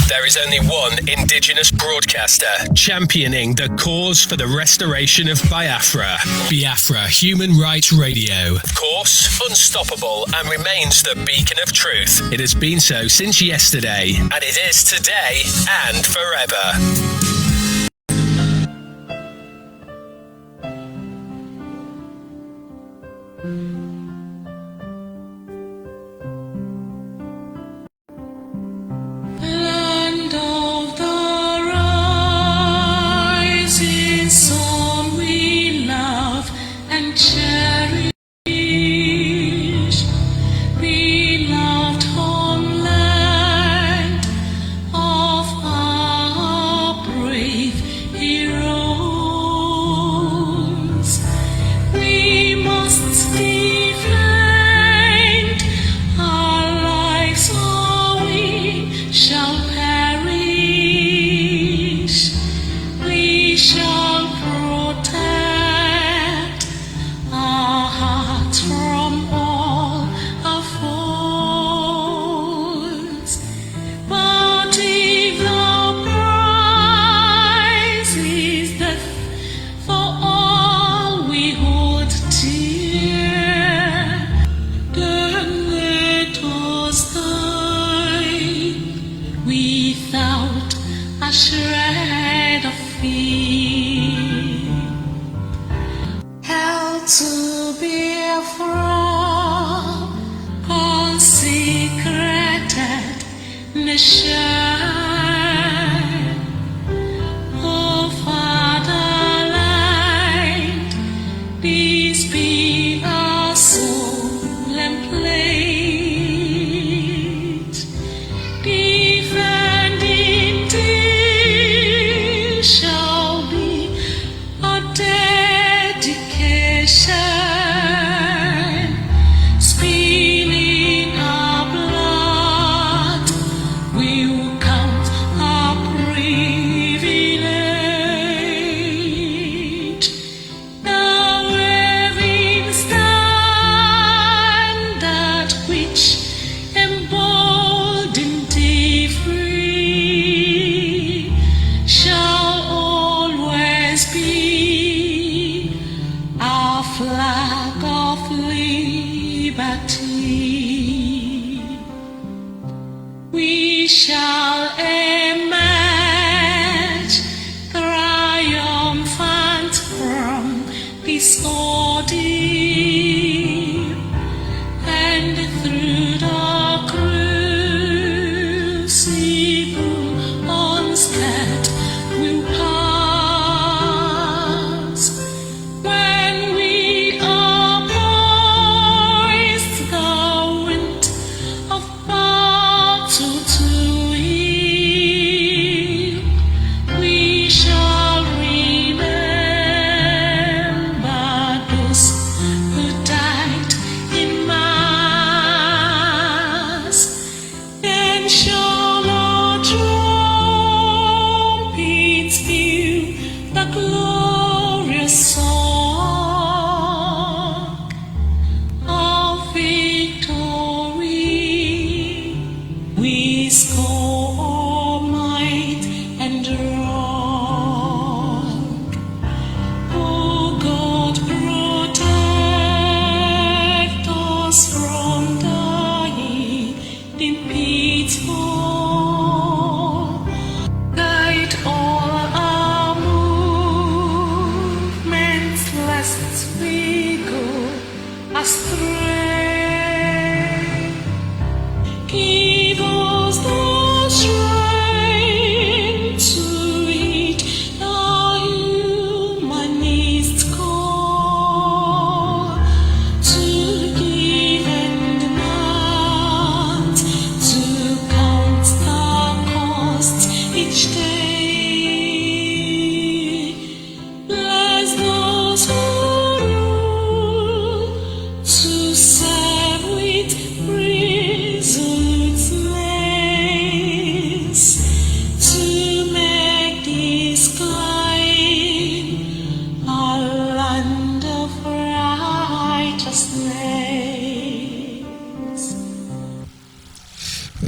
There is only one Indigenous broadcaster championing the cause for the restoration of Biafra. Biafra Human Rights Radio. Of course, unstoppable and remains the beacon of truth. It has been so since yesterday, and it is today and forever.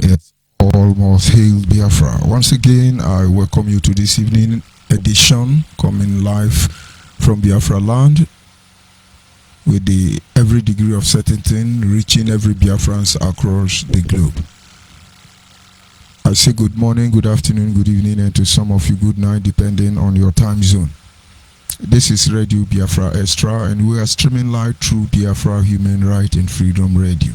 It's all Almost Hail Biafra. Once again, I welcome you to this evening edition, coming live from Biafra land with the every degree of certainty reaching every Biafrans across the globe. I say good morning, good afternoon, good evening, and to some of you good night, depending on your time zone. This is Radio Biafra Extra, and we are streaming live through Biafra Human Right and Freedom Radio.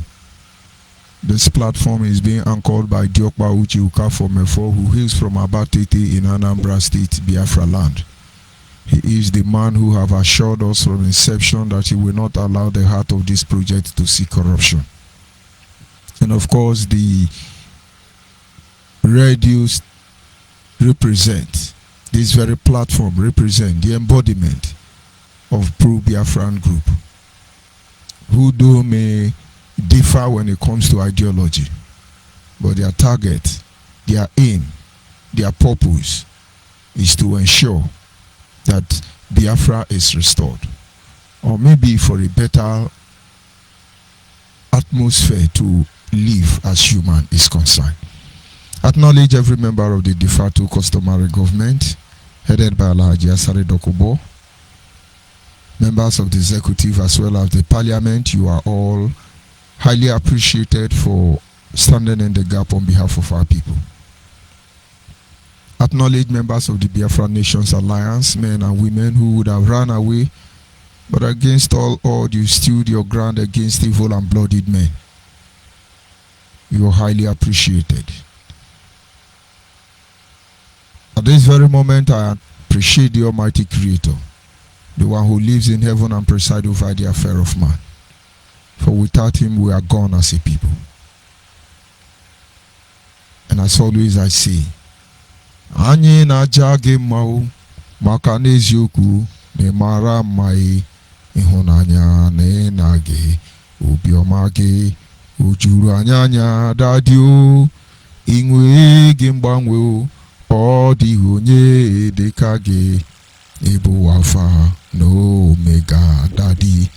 This platform is being anchored by Diokpa Uche Okafor Mefo, who hails from Abatete in Anambra State, Biafra land. He is the man who have assured us from inception that he will not allow the heart of this project to see corruption. And of course, the radios represent, this very platform represent the embodiment of pro-Biafran group, who do may differ when it comes to ideology, but their target, their aim, their purpose is to ensure that Biafra is restored, or maybe for a better atmosphere to live as human is concerned. Acknowledge every member of the de facto customary government headed by Alhaji Asare Dokubo, members of the executive as well as the parliament. You are all highly appreciated for standing in the gap on behalf of our people. Acknowledge members of the Biafra Nations Alliance, men and women who would have run away, but against all odds you stood your ground against evil and bloodied men. You are highly appreciated. At this very moment, I appreciate the Almighty Creator, the one who lives in heaven and presides over the affair of man. For without him, we are gone as a people. And as always I say, Anyị na jage mau maka n'eziokwu na mara mai ihunanya na nage obioma ge ojuru anyanya dadio inwe ge mgbanwe ọ dịghị onye dịka gị ịbụ alfa na omega dadi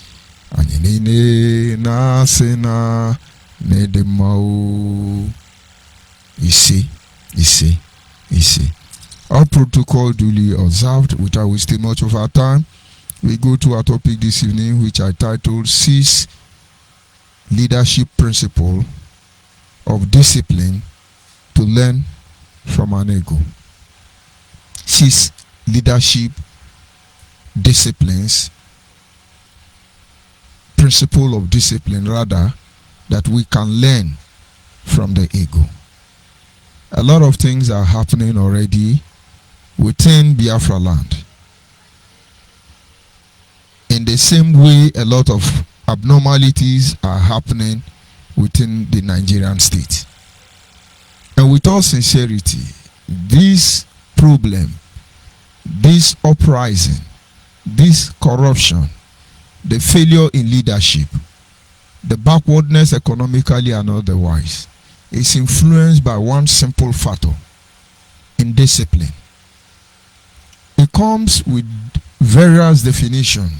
anyị niile na-asị na n'ịdị mma o. Ise. Our protocol duly observed. Without wasting much of our time, we go to our topic this evening, which I titled 6 Leadership Principle of Discipline to Learn from an Ego. 6 leadership disciplines, principle of discipline rather, that we can learn from the ego. A lot of things are happening already within Biafra land. In the same way, a lot of abnormalities are happening within the Nigerian state. And with all sincerity, this problem, this uprising, this corruption, the failure in leadership, the backwardness economically and otherwise, is influenced by one simple factor: indiscipline. It comes with various definitions.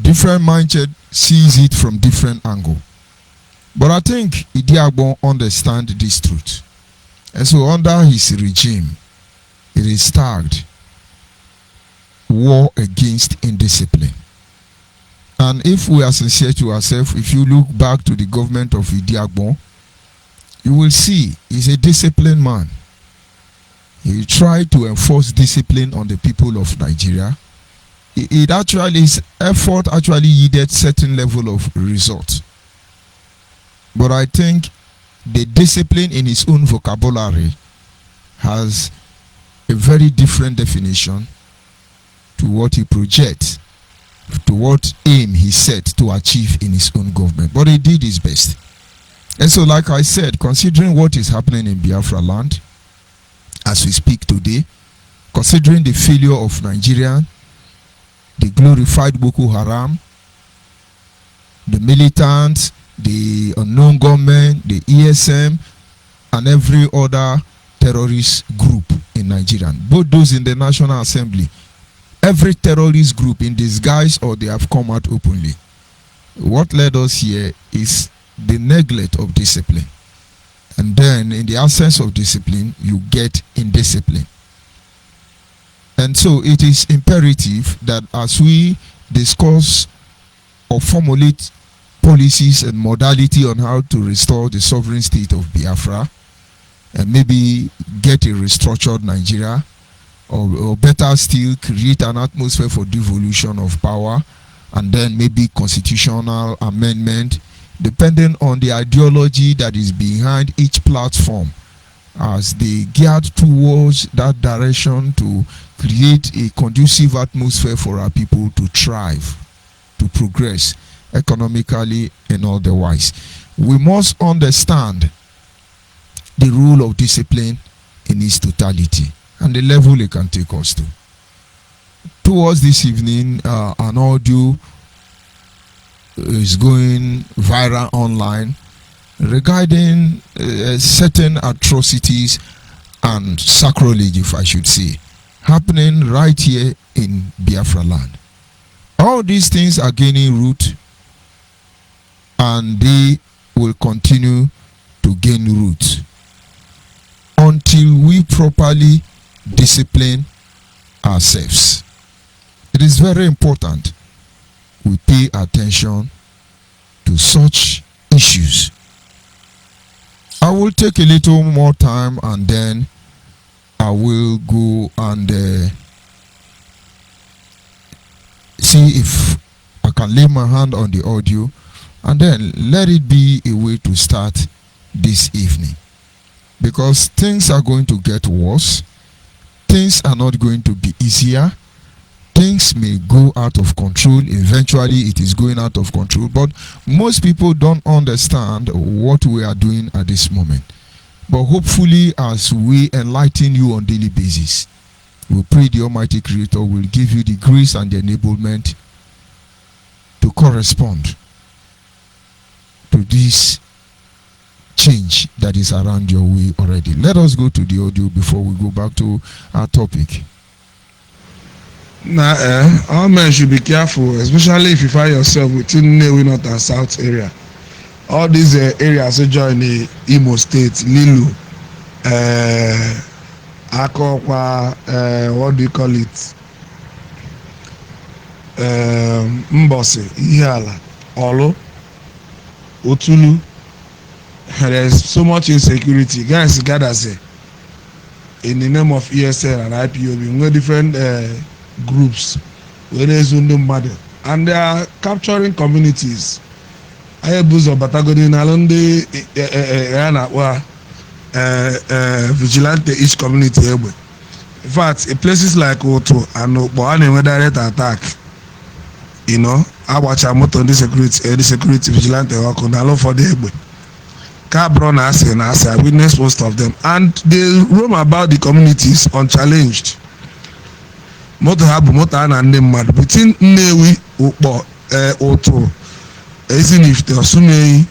Different mindset sees it from different angle. But I think Idiagbon understands this truth. And so under his regime, it is tagged war against indiscipline. And if we are sincere to ourselves, if you look back to the government of Idiagbon, you will see he's a disciplined man. He tried to enforce discipline on the people of Nigeria. His effort actually yielded certain level of result. But I think the discipline in his own vocabulary has a very different definition to what he projects, to what aim he set to achieve in his own government. But he did his best. And so, like I said, considering what is happening in Biafra land as we speak today, considering the failure of Nigeria, the glorified Boko Haram, the militants, the unknown government, the ESM, and every other terrorist group in Nigeria, both those in the National Assembly, every terrorist group in disguise or they have come out openly. What led us here is the neglect of discipline. And then in the absence of discipline, you get indiscipline. And so it is imperative that as we discuss or formulate policies and modality on how to restore the sovereign state of Biafra and maybe get a restructured Nigeria, or better still, create an atmosphere for devolution of power, and then maybe constitutional amendment, depending on the ideology that is behind each platform, as they geared towards that direction to create a conducive atmosphere for our people to thrive, to progress economically and otherwise. We must understand the role of discipline in its totality and the level it can take us to. Towards this evening, an audio is going viral online regarding certain atrocities and sacrilege, if I should say, happening right here in Biafra land. All these things are gaining root, and they will continue to gain root until we properly discipline ourselves. It is very important we pay attention to such issues. I will take a little more time and then I will go and see if I can lay my hand on the audio, and then let it be a way to start this evening, because things are going to get worse. Things are not going to be easier. Things may go out of control. Eventually it is going out of control, but most people don't understand what we are doing at this moment. But hopefully, as we enlighten you on daily basis, we pray the Almighty Creator will give you the grace and the enablement to correspond to this change that is around your way already. Let us go to the audio before we go back to our topic. Now, all men should be careful, especially if you find yourself within Nnewi North and South area. All these areas join the Imo State, Lilu, Akokwa, what do you call it? Mbose, Ihiala, Olo, Otulu. There's so much insecurity. Guys gather say in the name of ESL and IPOB, we have different groups where there's no matter, and they are capturing communities. I have of Batagoni Nalonde vigilante each community. In fact, in places like Oto and Boane where direct attack, you know, I watch a motor the security vigilante work on alone for the Egbe. Cabron I witnessed most of them, and they roam about the communities unchallenged. Moto habu moto ana nne mmadụ between Nnewi Ukpo Oto Ezinifite Osumeyi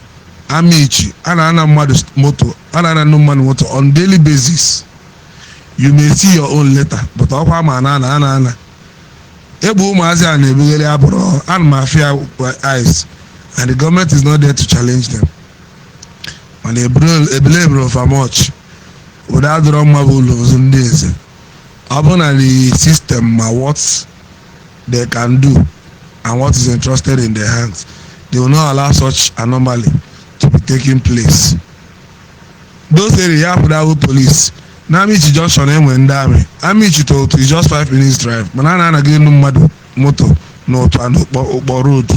Amichi ana mmadụ moto ana mmadụ moto on daily basis. You may see your own letter, but ọkwa ma ana egbe ụmụazị a na-ebugharị abụrụ ana mafia eyes, and the government is not there to challenge them. And ebele for much without the wrong marvelous in this. Upon the system, what they can do and what is entrusted in their hands, they will not allow such anomaly to be taking place. Those areas without police, Namichi Junction and Dami, Amichi to is just 5 minutes drive. Manana again no moto no to road.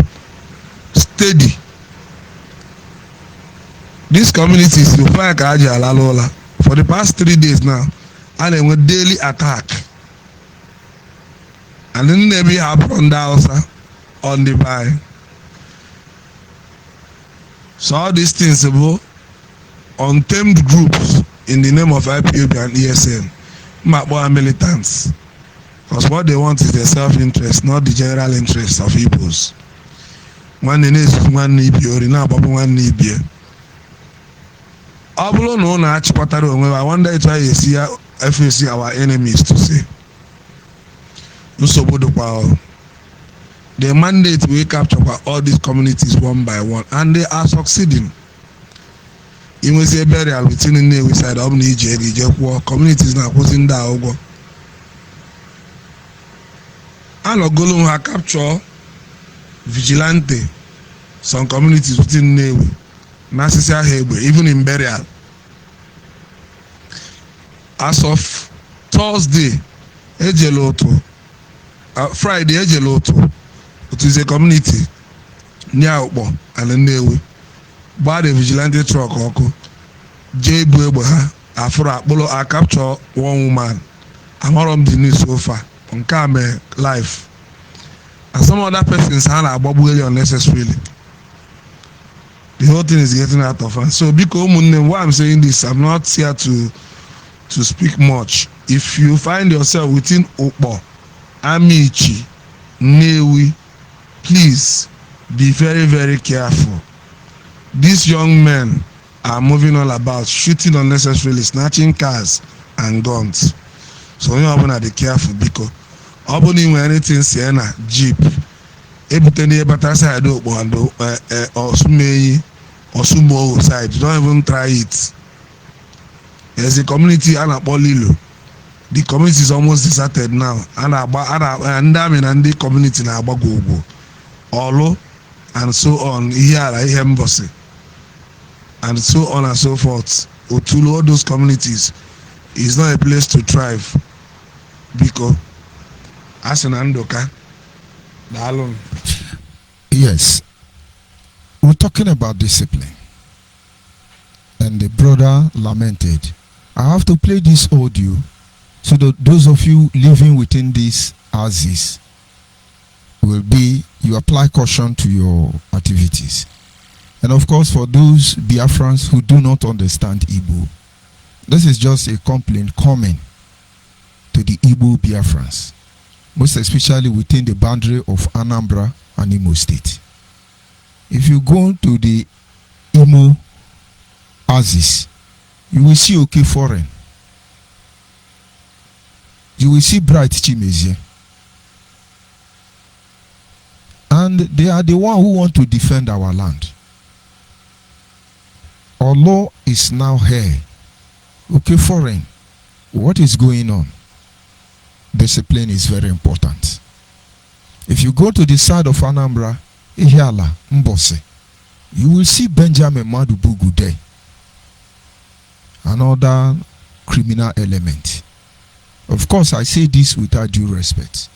Steady. These communities will fly Kaji Alalola for the past 3 days now, and they were daily attack. And then they be on the buy. So all these things about untamed groups in the name of IPOB and ESN, Mapboa militants. Because what they want is their self-interest, not the general interest of Igbos. One is one Ibio, now one Ibio. I wonder if I see FAC our enemies to say. The mandate we capture all these communities one by one, and they are succeeding. inwezie burial within Nnewi side ọ bụ na ije ego ije kwụọ communities na-akwụzi ndị a ụgwọ anọgolo ha capture vigilante some communities within Nnewi n'asịsị ahụ egbe even in burial. As of Thursday ejele ụtụ Friday ejele ụtụ is a community near Ukpo and Nnewi gbaa the vigilante truck ọkụ jee ibu egbe ha afụrụ akpụrụ a capture one woman. Amara m the news so far nke a mee live and some other persons ha na-agbagbu eli unnecessarily. The whole thing is getting out of hand. So biko ụmụnne, why I'm saying this, I'm not here to speak much. If you find yourself within Ukpo, Amichi, Nnewi, please be very, very careful. These young men are moving all about, shooting unnecessarily, snatching cars and guns. So you have to be careful because opening when anything Sienna, Jeep, everything the better side Ukpo and Osumei or Sumo side, don't even try it. There's a community Anapolilo. The community is almost deserted now. And the community na Abagogo, Olo, and so on. Here, Ihembosi, and so on and so forth. Otulu, all those communities is not a place to thrive because as an Andoka, yes, we're talking about discipline, and the brother lamented. I have to play this audio so that those of you living within these houses you apply caution to your activities. And of course, for those Biafrans who do not understand Igbo, this is just a complaint coming to the Igbo Biafrans, most especially within the boundary of Anambra and Imo State. If you go to the Imo houses, you will see OK Foreign. You will see Bright Chimezie. And they are the one who want to defend our land. Our law is now here. OK Foreign, what is going on? Discipline is very important. If you go to the side of Anambra, Ihiala, Mbose, you will see Benjamin Madubugu there. Another criminal element. Of course, I say this without due respect.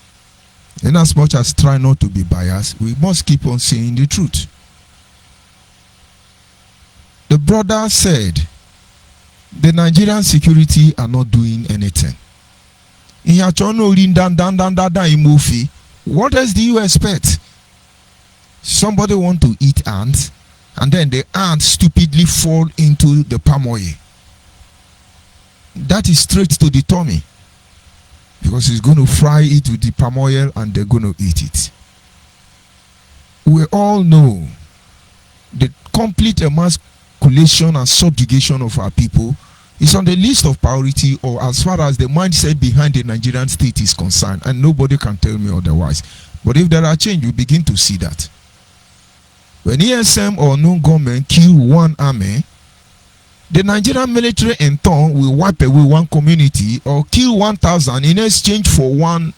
In as much as try not to be biased, we must keep on saying the truth. The brother said, the Nigerian security are not doing anything. What else do you expect? Somebody want to eat ants, and then the ants stupidly fall into the palm oil. That is straight to the tummy, because it's going to fry it with the palm oil and they're going to eat it. We all know the complete emasculation and subjugation of our people is on the list of priority, or as far as the mindset behind the Nigerian state is concerned, and nobody can tell me otherwise. But if there are change, you begin to see that. When ESM or no government kill one army, the Nigerian military in turn will wipe away one community or kill 1,000 in exchange for one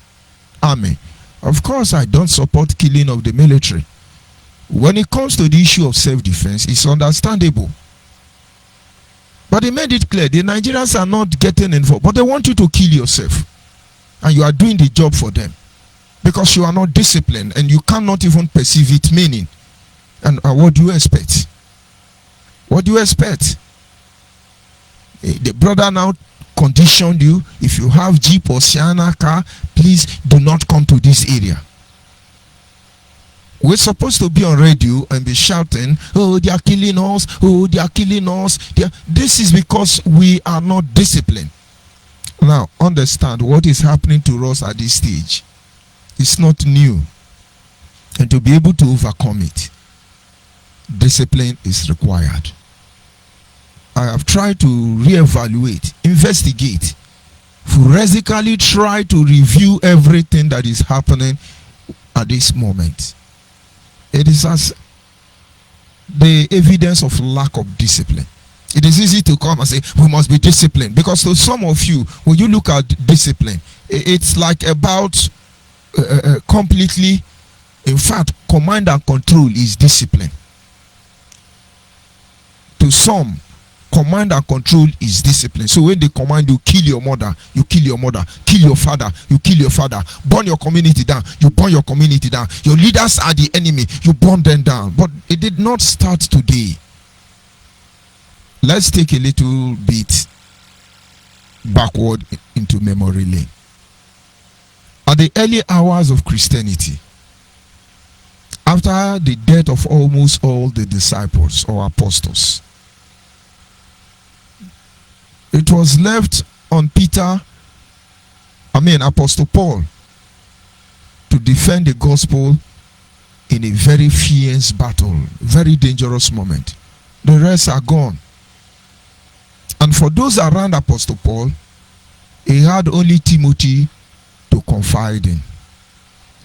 army. Of course, I don't support killing of the military. When it comes to the issue of self-defense, it's understandable. But they made it clear the Nigerians are not getting involved, but they want you to kill yourself. And you are doing the job for them because you are not disciplined and you cannot even perceive its meaning. And what do you expect? What do you expect? The brother now conditioned you, if you have Jeep or Sienna car, please do not come to this area. We're supposed to be on radio and be shouting, oh, they are killing us, oh, they are killing us. This is because we are not disciplined. Now, understand what is happening to us at this stage. It's not new. And to be able to overcome it, discipline is required. I have tried to reevaluate, investigate, forensically try to review everything that is happening at this moment. It is as the evidence of lack of discipline. It is easy to come and say we must be disciplined, because to some of you, when you look at discipline, it's like about completely, in fact, command and control is discipline. To some, command and control is discipline. So when they command you, kill your mother, you kill your mother, kill your father, you kill your father, burn your community down, you burn your community down, your leaders are the enemy, you burn them down. But it did not start today. Let's take a little bit backward into memory lane. At the early hours of Christianity, after the death of almost all the disciples or apostles, it was left on Apostle Paul, to defend the gospel in a very fierce battle, very dangerous moment. The rest are gone. And for those around Apostle Paul, he had only Timothy to confide in.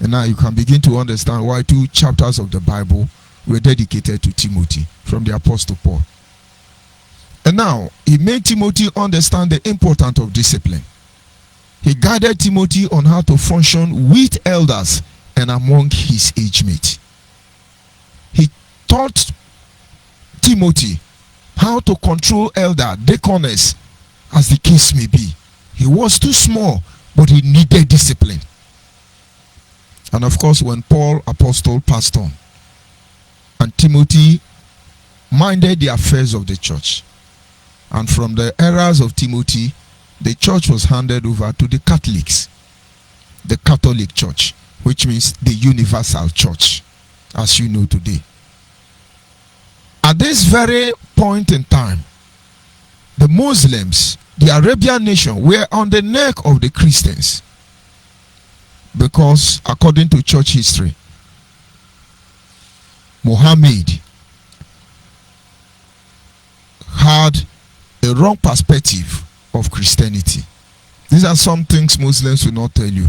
And now you can begin to understand why 2 chapters of the Bible were dedicated to Timothy from the Apostle Paul. And now he made Timothy understand the importance of discipline. He guided Timothy on how to function with elders and among his age mates. He taught Timothy how to control elder, deaconess, as the case may be. He was too small, but he needed discipline. And of course, when Paul, apostle, passed on, and Timothy minded the affairs of the church, and from the eras of Timothy, the church was handed over to the Catholics, the Catholic Church, which means the universal church, as you know today. At this very point in time, the Muslims, the Arabian nation, were on the neck of the Christians, because according to church history, Muhammad had a wrong perspective of Christianity. These are some things Muslims will not tell you.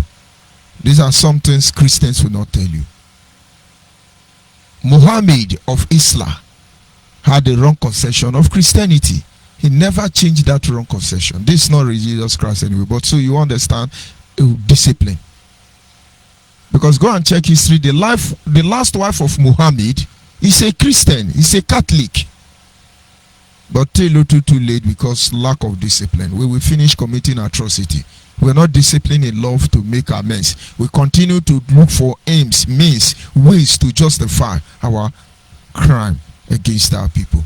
These are some things Christians will not tell you. Muhammad of Islam had a wrong conception of Christianity. He never changed that wrong conception. This is not Jesus Christ anyway, but so you understand, discipline. Because go and check history. The last wife of Muhammad is a Christian, is a Catholic. But too little too late, because lack of discipline. We will finish committing atrocity. We are not disciplined in love to make amends. We continue to look for aims, means, ways to justify our crime against our people.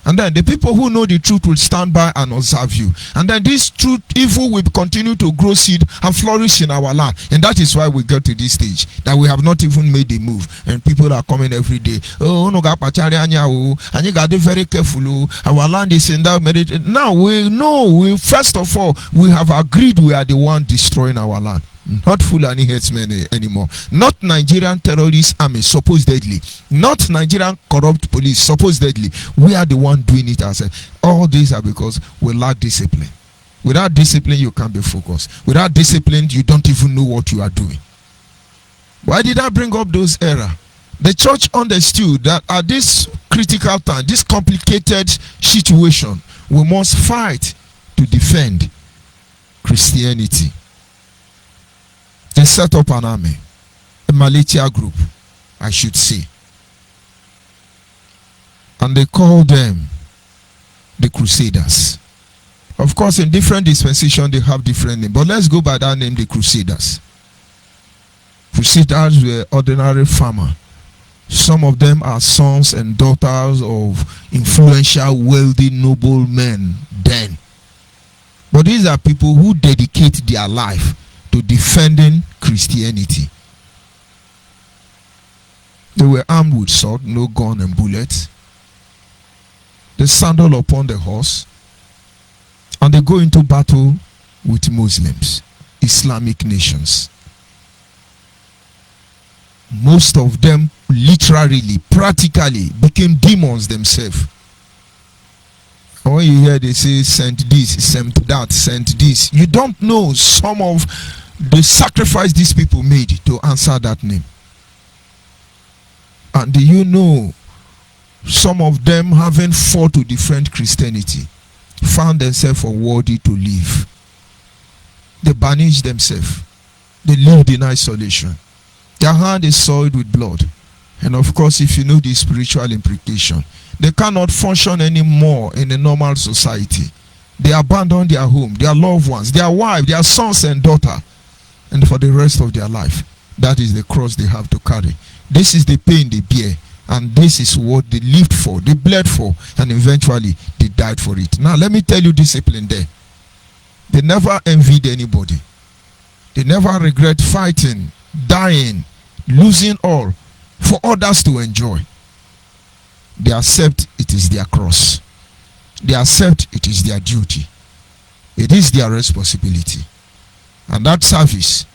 And then the people who know the truth will stand by and observe you. And then this truth, evil will continue to grow seed and flourish in our land. And that is why we get to this stage, that we have not even made the move. And people are coming every day. Oh, no, and you got to be very careful. Our land is in that. Now we know, first of all, we have agreed we are the one destroying our land. Not Fulani headsmen anymore. Not Nigerian terrorist army, supposedly. Not Nigerian corrupt police, supposedly. We are the one doing it ourselves. All these are because we lack discipline. Without discipline, you can't be focused. Without discipline, you don't even know what you are doing. Why did I bring up those errors? The church understood that at this critical time, this complicated situation, we must fight to defend Christianity. They set up an army, a militia group, I should say. And they called them the Crusaders. Of course, in different dispensations, they have different names. But let's go by that name, the Crusaders. Crusaders were ordinary farmers. Some of them are sons and daughters of influential, wealthy, noble men then. But these are people who dedicate their life to defending Christianity. They were armed with sword, no gun and bullets. They sandal upon the horse and they go into battle with Muslims, Islamic nations. Most of them literally, practically became demons themselves. And when you hear they say sent this, sent that, sent this, you don't know some of the sacrifice these people made to answer that name. And do you know some of them having fought to defend Christianity, found themselves unworthy to live. They banished themselves. They lived in isolation. Their hand is soiled with blood. And of course, if you know the spiritual implication, they cannot function anymore in a normal society. They abandon their home, their loved ones, their wife, their sons and daughter, and for the rest of their life. That is the cross they have to carry. This is the pain they bear, and this is what they lived for, they bled for, and eventually they died for it. Now let me tell you discipline there. They never envied anybody. They never regret fighting, dying, losing all for others to enjoy. They accept it is their cross. They accept it is their duty. It is their responsibility. And that service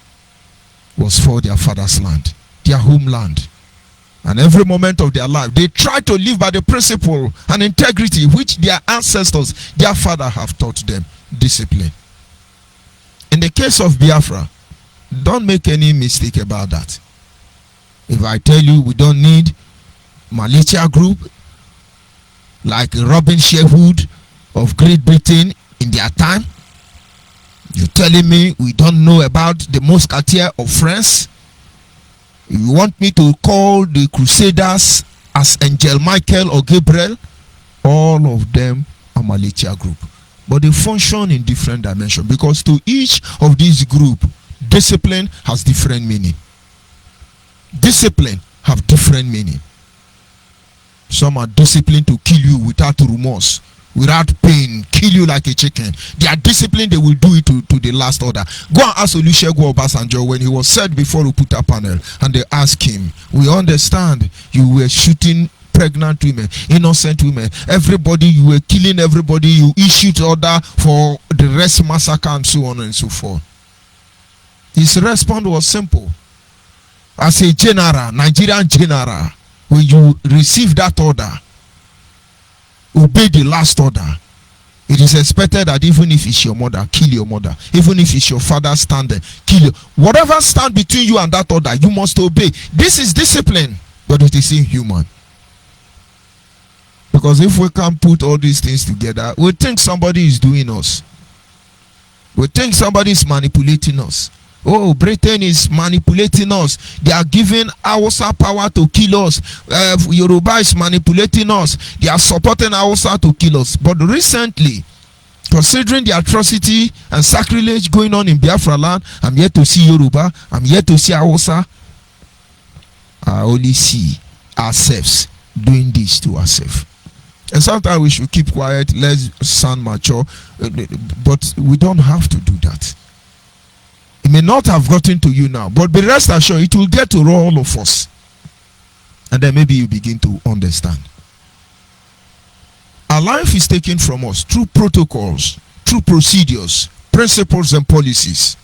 was for their father's land, their homeland. And every moment of their life, they try to live by the principle and integrity which their ancestors, their father have taught them. Discipline. In the case of Biafra, don't make any mistake about that. If I tell you we don't need militia group like Robin Sherwood of Great Britain in their time, you're telling me we don't know about the Musketeers of France? You want me to call the Crusaders as Angel Michael or Gabriel? All of them are militia group, but they function in different dimensions, because to each of these group, discipline has different meaning. Discipline have different meaning. Some are disciplined to kill you without remorse, without pain, kill you like a chicken. They are disciplined, they will do it to the last order. Go and ask Olusegun Obasanjo when he was said before Uputa panel, and they asked him, we understand you were shooting pregnant women, innocent women, everybody, you were killing everybody, you issued order for the rest massacre and so on and so forth. His response was simple. As a general, Nigerian general, when you receive that order, obey the last order. It is expected that even if it's your mother, kill your mother. Even if it's your father standing, kill you. Whatever stand between you and that order, you must obey. This is discipline, but it is inhuman. Because if we can't put all these things together, we think somebody is doing us. We think somebody is manipulating us. Oh, Britain is manipulating us. They are giving Hausa power to kill us. Yoruba is manipulating us. They are supporting Hausa to kill us. But recently, considering the atrocity and sacrilege going on in Biafra land, I'm yet to see Yoruba. I'm yet to see Hausa. I only see ourselves doing this to ourselves. And sometimes we should keep quiet, let's sound mature, but we don't have to do that. It may not have gotten to you now, but be rest assured it will get to all of us. And then maybe you begin to understand. Our life is taken from us through protocols, through procedures, principles and policies.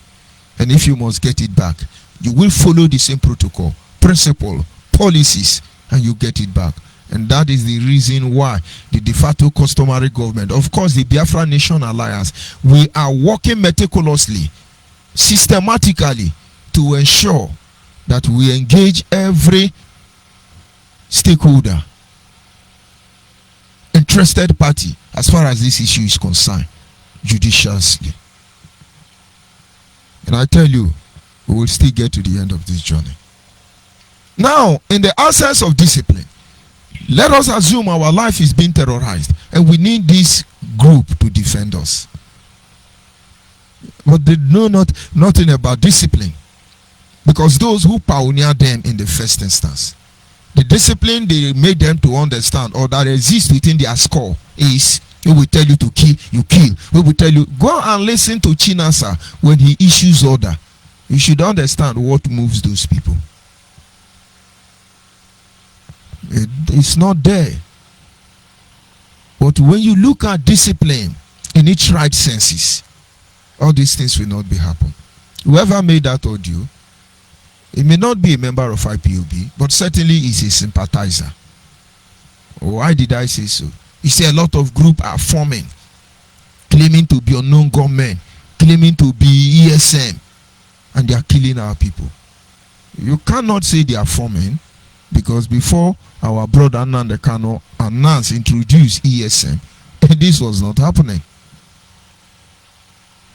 And if you must get it back, you will follow the same protocol, principle, policies, and you get it back. And that is the reason why the de facto customary government, of course the Biafra Nation Alliance, we are working meticulously, systematically, to ensure that we engage every stakeholder, interested party, as far as this issue is concerned, judiciously. And I tell you, we will still get to the end of this journey. Now, in the absence of discipline, let us assume our life is being terrorized and we need this group to defend us. But they know nothing about discipline, because those who pioneer them in the first instance, the discipline they made them to understand or that exists within their skull is, we will tell you to kill, you kill. We will tell you, go and listen to Chinasa when he issues order. You should understand what moves those people. It's not there. But when you look at discipline in its right senses, all these things will not be happen. Whoever made that audio, it may not be a member of IPOB, but certainly is a sympathizer. Why did I say so? You see, a lot of groups are forming, claiming to be unknown gunmen, claiming to be ESM, and they are killing our people. You cannot say they are forming Because before our brother Nnamdi Kanu introduced ESN, this was not happening.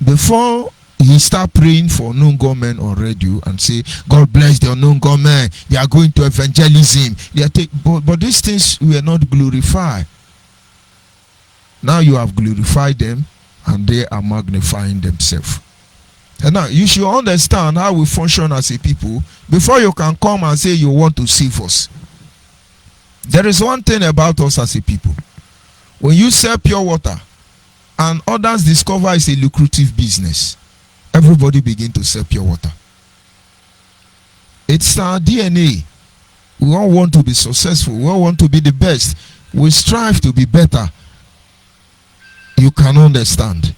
Before he start praying for unknown government on radio and say, God bless the unknown government, they are going to evangelism. They are but these things were not glorified. Now you have glorified them and they are magnifying themselves. And now you should understand how we function as a people before you can come and say you want to save us. There is one thing about us as a people. When you sell pure water and others discover it's a lucrative business, everybody begin to sell pure water. It's our DNA. We all want to be successful. We all want to be the best. We strive to be better. You can understand.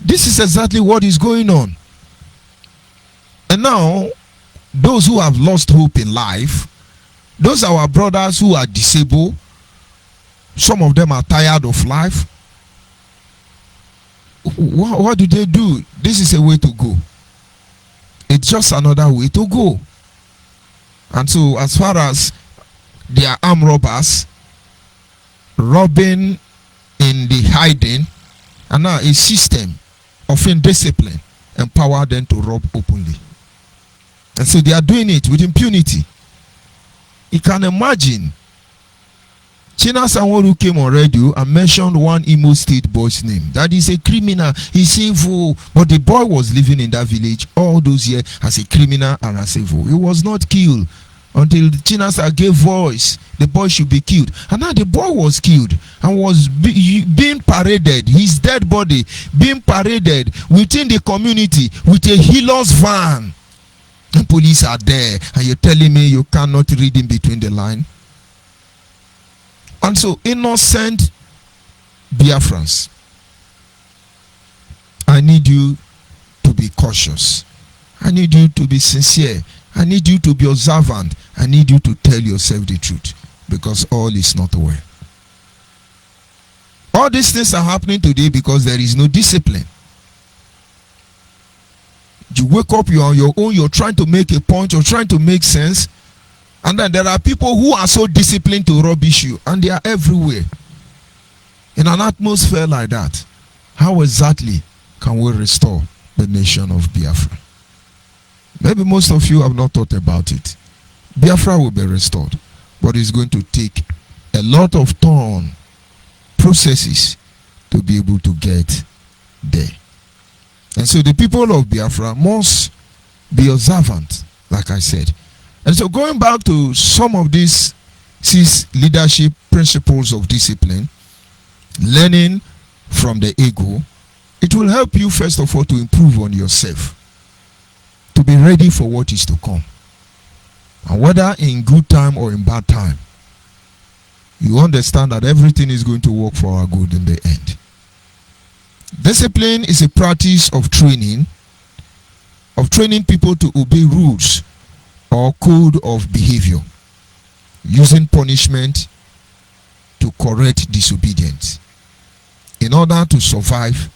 This is exactly what is going on. And now, those who have lost hope in life, those are our brothers who are disabled. Some of them are tired of life. What do they do? This is a way to go. It's just another way to go. And so, as far as they are armed robbers, robbing in the hiding, and now a system of indiscipline empower them to rob openly. And so they are doing it with impunity. You can imagine Chinasa Nworu came on radio and mentioned one Imo State boy's name. That is a criminal, he's sinful. But the boy was living in that village all those years as a criminal and as sinful. He was not killed until Chinasa gave voice. The boy should be killed. And now the boy was killed and was being paraded, his dead body being paraded within the community with a healer's van. The police are there and you're telling me you cannot read in between the line? And so, innocent Biafrans, I need you to be cautious. I need you to be sincere. I need you to be observant. I need you to tell yourself the truth, because all is not well. All these things are happening today because there is no discipline. You wake up, you're on your own, you're trying to make a point, you're trying to make sense. And then there are people who are so disciplined to rubbish you, and they are everywhere. In an atmosphere like that, how exactly can we restore the nation of Biafra? Maybe most of you have not thought about it. Biafra will be restored, but it's going to take a lot of processes to be able to get there. And so the people of Biafra must be observant, like I said. And so going back to some of these 6 leadership principles of discipline, learning from the ego, it will help you first of all to improve on yourself, to be ready for what is to come. And whether in good time or in bad time, you understand that everything is going to work for our good in the end. Discipline is a practice of training people to obey rules or code of behavior, using punishment to correct disobedience in order to survive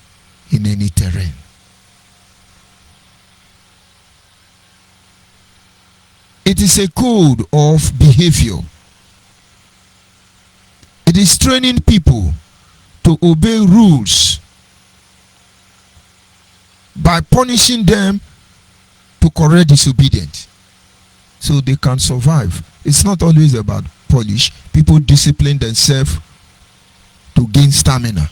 in any terrain. It is a code of behavior. It is training people to obey rules by punishing them to correct disobedience so they can survive. It's not always about polish. People discipline themselves to gain stamina.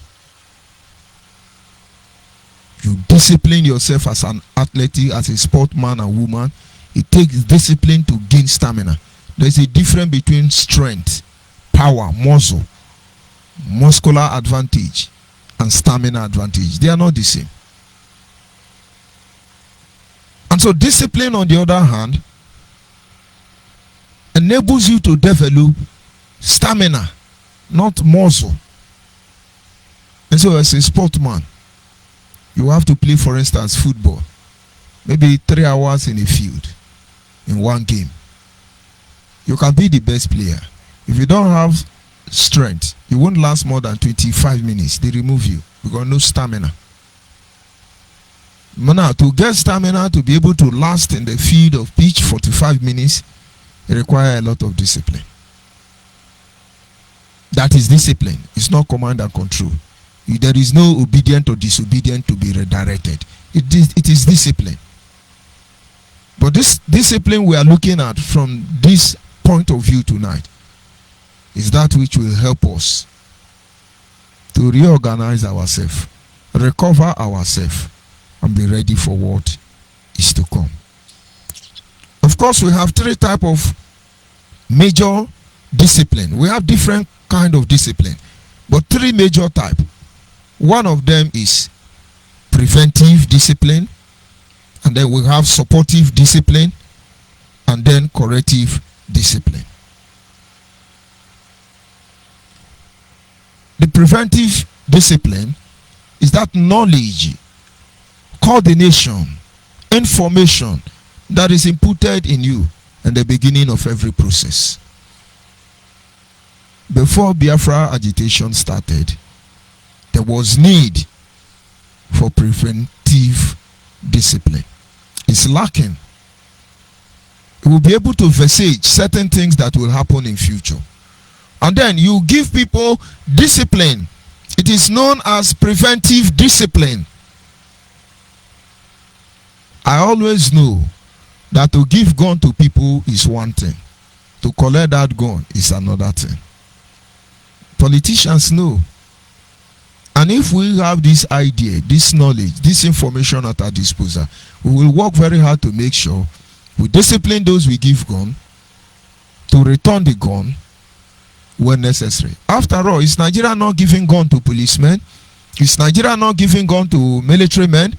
You discipline yourself as an athlete, as a sportsman and woman. It takes discipline to gain stamina. There's a difference between strength, power, muscle, muscular advantage, and stamina advantage. They are not the same. And so discipline, on the other hand, enables you to develop stamina, not muscle. And so as a sportsman, you have to play, for instance, football. Maybe 3 hours in a field in one game. You can be the best player. If you don't have strength, you won't last more than 25 minutes. They remove you because no stamina. Now, to get stamina to be able to last in the field of pitch 45 minutes, It requires a lot of discipline. That is discipline. It's not command and control. There is no obedient or disobedient to be redirected. It is discipline. But this discipline we are looking at from this point of view tonight is that which will help us to reorganize ourselves, recover ourselves, and be ready for what is to come. Of course, we have three types of major discipline. We have different kind of discipline, but three major types. One of them is preventive discipline, and then we have supportive discipline, and then corrective discipline. The preventive discipline is that knowledge, coordination, information that is inputted in you in the beginning of every process. Before Biafra agitation started, there was need for preventive discipline. It's lacking. We will be able to visage certain things that will happen in future. And then you give people discipline. It is known as preventive discipline. I always know that to give gun to people is one thing. To collect that gun is another thing. Politicians know. And if we have this idea, this knowledge, this information at our disposal, we will work very hard to make sure we discipline those we give gun to return the gun when necessary. After all, is Nigeria not giving gun to policemen? Is Nigeria not giving gun to military men?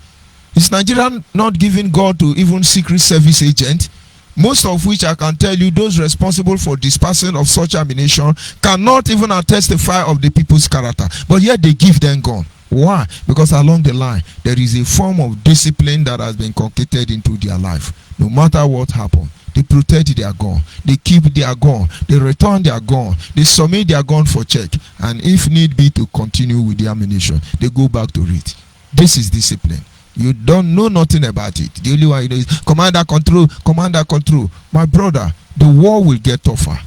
Is Nigeria not giving gun to even secret service agents? Most of which I can tell you, those responsible for dispersing of such ammunition cannot even testify of the people's character. But yet they give them gun. Why? Because along the line, there is a form of discipline that has been concocted into their life. No matter what happens, they protect their gun, they keep their gun, they return their gun, they submit their gun for check, and if need be to continue with the ammunition, they go back to it. This is discipline. You don't know nothing about it. The only one you know is commander control, commander control. My brother, the war will get tougher.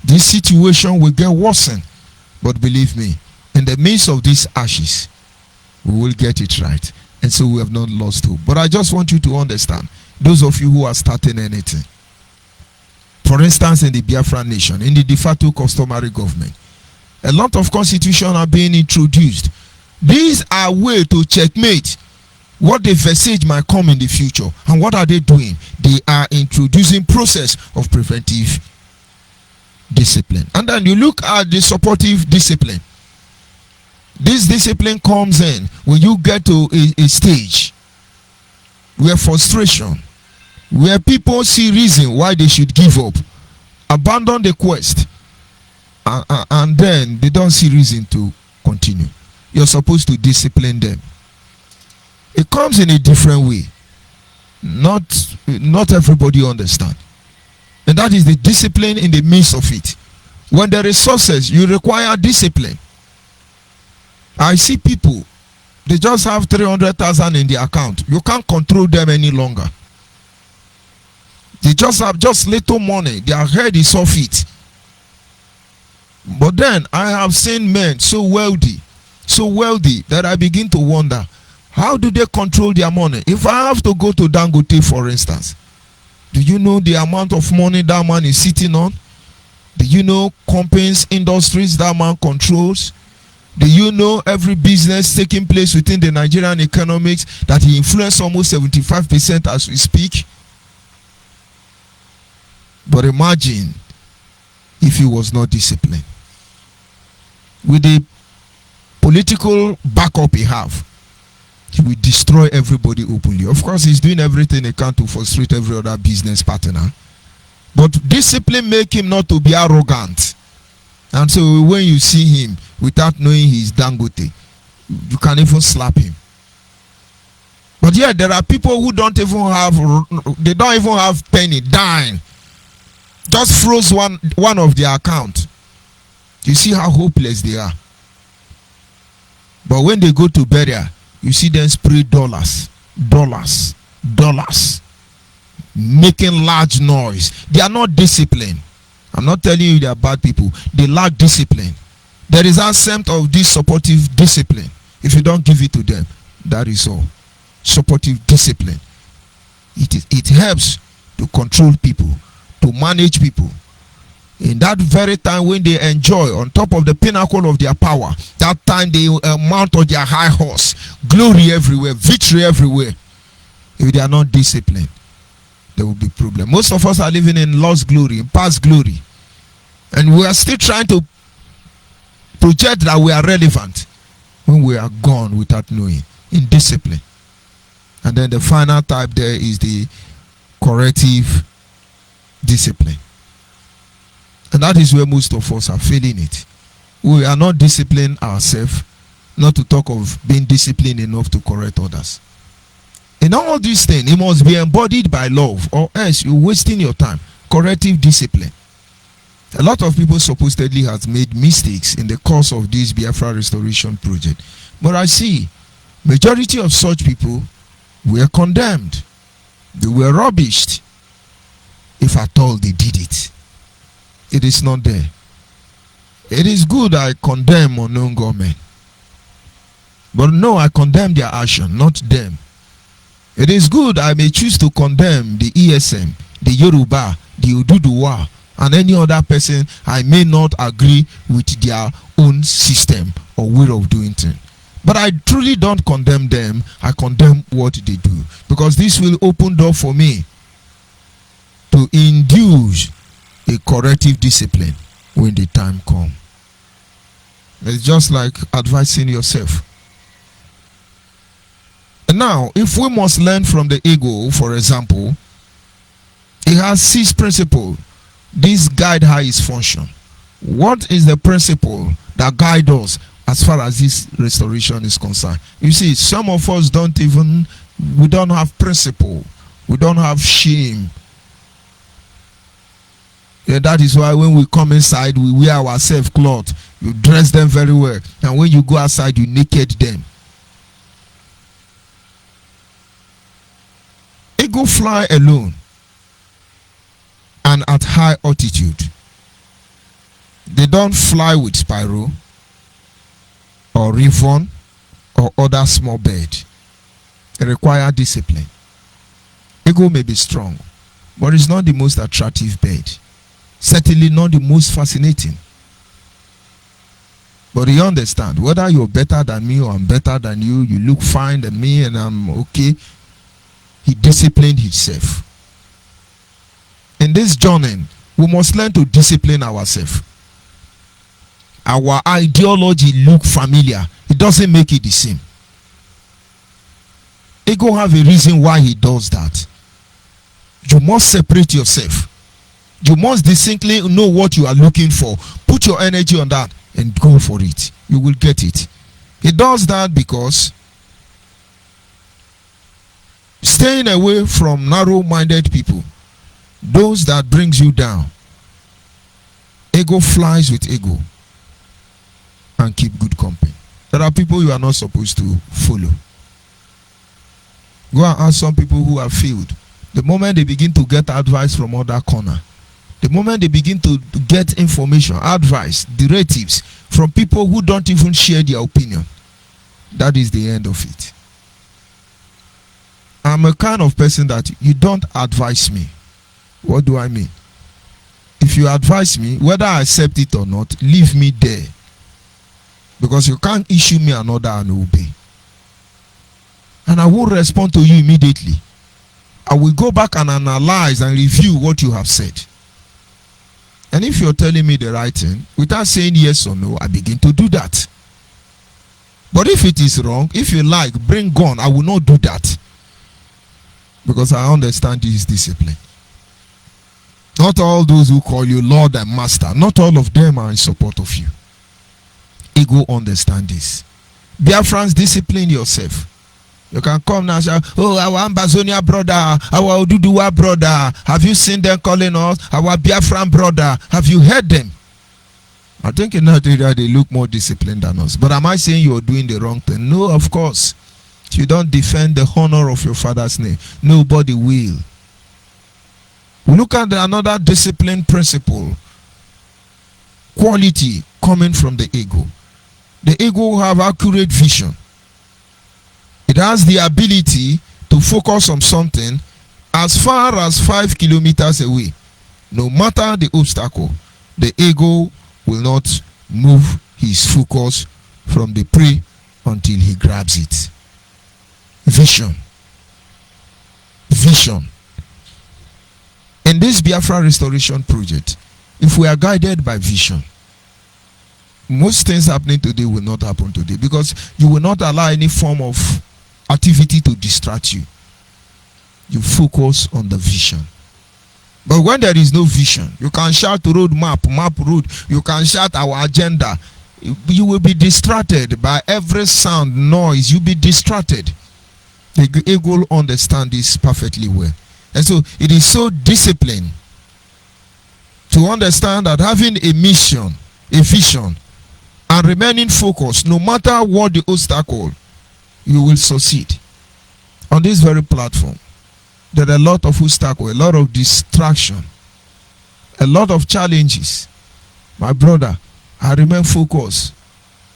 This situation will get worsened. But believe me, in the midst of these ashes, we will get it right. And so we have not lost hope. But I just want you to understand, those of you who are starting anything, for instance, in the Biafra nation, in the de facto customary government, a lot of constitutions are being introduced. These are ways to checkmate what they visage might come in the future. And what are they doing? They are introducing process of preventive discipline. And then you look at the supportive discipline. This discipline comes in when you get to a stage where frustration, where people see reason why they should give up, abandon the quest, and then they don't see reason to continue. You're supposed to discipline them. It comes in a different way. Not everybody understand. And that is the discipline in the midst of it. When there is success, you require discipline. I see people, they just have 300,000 in their account. You can't control them any longer. They just have little money. Their head is off it. But then I have seen men so wealthy that I begin to wonder, how do they control their money? If I have to go to Dangote, for instance, do you know the amount of money that man is sitting on? Do you know companies, industries that man controls? Do you know every business taking place within the Nigerian economics that he influences almost 75% as we speak? But imagine if he was not disciplined. With the political backup he have, he will destroy everybody openly. Of course, he's doing everything he can to frustrate every other business partner. But discipline make him not to be arrogant. And so when you see him without knowing he's Dangote, you can even slap him. But yeah, there are people who don't even have penny, dime. Just froze one of their account. You see how hopeless they are. But when they go to burial, you see them spray dollars. making large noise. They are not disciplined. I'm not telling you they are bad people. They lack discipline. There is absence of this supportive discipline. If you don't give it to them, that is all. Supportive discipline. It helps to control people, to manage people. In that very time when they enjoy on top of the pinnacle of their power, that time they mount on their high horse, glory everywhere, victory everywhere. If they are not disciplined, there will be problem. Most of us are living in lost glory, in past glory, and we are still trying to project that we are relevant when we are gone without knowing. Indiscipline. And then the final type there is the corrective discipline. And that is where most of us are failing it. We are not disciplined ourselves, not to talk of being disciplined enough to correct others. In all these things, it must be embodied by love, or else you're wasting your time. Corrective discipline. A lot of people supposedly have made mistakes in the course of this Biafra restoration project. But I see majority of such people were condemned. They were rubbished. If at all they did it. It is not there. It is good I condemn unknown government. But no, I condemn their action, not them. It is good I may choose to condemn the ESM, the Yoruba, the Oduduwa, and any other person I may not agree with their own system or way of doing things. But I truly don't condemn them. I condemn what they do. Because this will open door for me to induce a corrective discipline when the time comes. It's just like advising yourself. And now, if we must learn from the ego, for example, it has 6 principles. These guide how its function. What is the principle that guide us as far as this restoration is concerned? You see, some of us we don't have principle. We don't have shame. Yeah, that is why when we come inside, we wear ourselves clothes. You dress them very well. And when you go outside, you naked them. Ego fly alone and at high altitude. They don't fly with Spyro or Ribbon or other small bird. They require discipline. Ego may be strong, but it's not the most attractive bird. Certainly not the most fascinating. But you understand, whether you're better than me or I'm better than you, you look fine than me and I'm okay. He disciplined himself. In this journey, we must learn to discipline ourselves. Our ideology look familiar. It doesn't make it the same. Ego have a reason why he does that. You must separate yourself. You must distinctly know what you are looking for. Put your energy on that and go for it. You will get it. He does that because staying away from narrow-minded people, those that brings you down. Ego flies with ego and keep good company. There are people you are not supposed to follow. Go and ask some people who have failed. The moment they begin to get advice from other corner, the moment they begin to get information, advice, directives from people who don't even share their opinion, that is the end of it. I'm a kind of person that you don't advise me. What do I mean? If you advise me, whether I accept it or not, leave me there. Because you can't issue me an order and obey. And I will respond to you immediately. I will go back and analyze and review what you have said. And if you're telling me the right thing, without saying yes or no, I begin to do that. But if it is wrong, if you like, bring gun, I will not do that. Because I understand this discipline. Not all those who call you Lord and Master, not all of them are in support of you. Ego understand this. Biafrans, discipline yourself. You can come now and say, oh, our Ambazonia brother, our Oduduwa brother, have you seen them calling us? Our Biafran brother, have you heard them? I think in that area they look more disciplined than us. But am I saying you're doing the wrong thing? No, of course. If you don't defend the honor of your father's name, nobody will. We look at another discipline principle, quality coming from the ego. The ego have accurate vision. It has the ability to focus on something as far as 5 kilometers away. No matter the obstacle, the ego will not move his focus from the prey until he grabs it. Vision. Vision. In this Biafra restoration project, if we are guided by vision, most things happening today will not happen today, because you will not allow any form of activity to distract you. You focus on the vision. But when there is no vision, you can shout road map road, you can shout our agenda. You will be distracted by every sound, noise. You'll be distracted. The ego understand this perfectly well. And so it is so disciplined to understand that having a mission, a vision, and remaining focused, no matter what the obstacle, you will succeed. On this very platform, there are a lot of obstacles, a lot of distraction, a lot of challenges. My brother, I remain focused.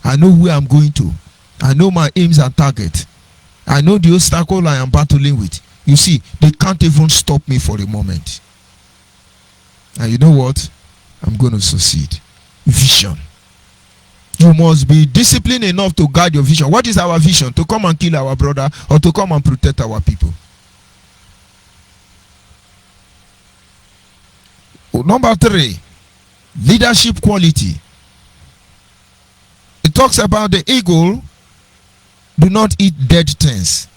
I know where I'm going to. I know my aims and target. I know the obstacle I am battling with. You see, they can't even stop me for a moment. And you know what? I'm going to succeed. Vision. You must be disciplined enough to guide your vision. What is our vision? To come and kill our brother or to come and protect our people? Number 3, leadership quality. It talks about the eagle do not eat dead things.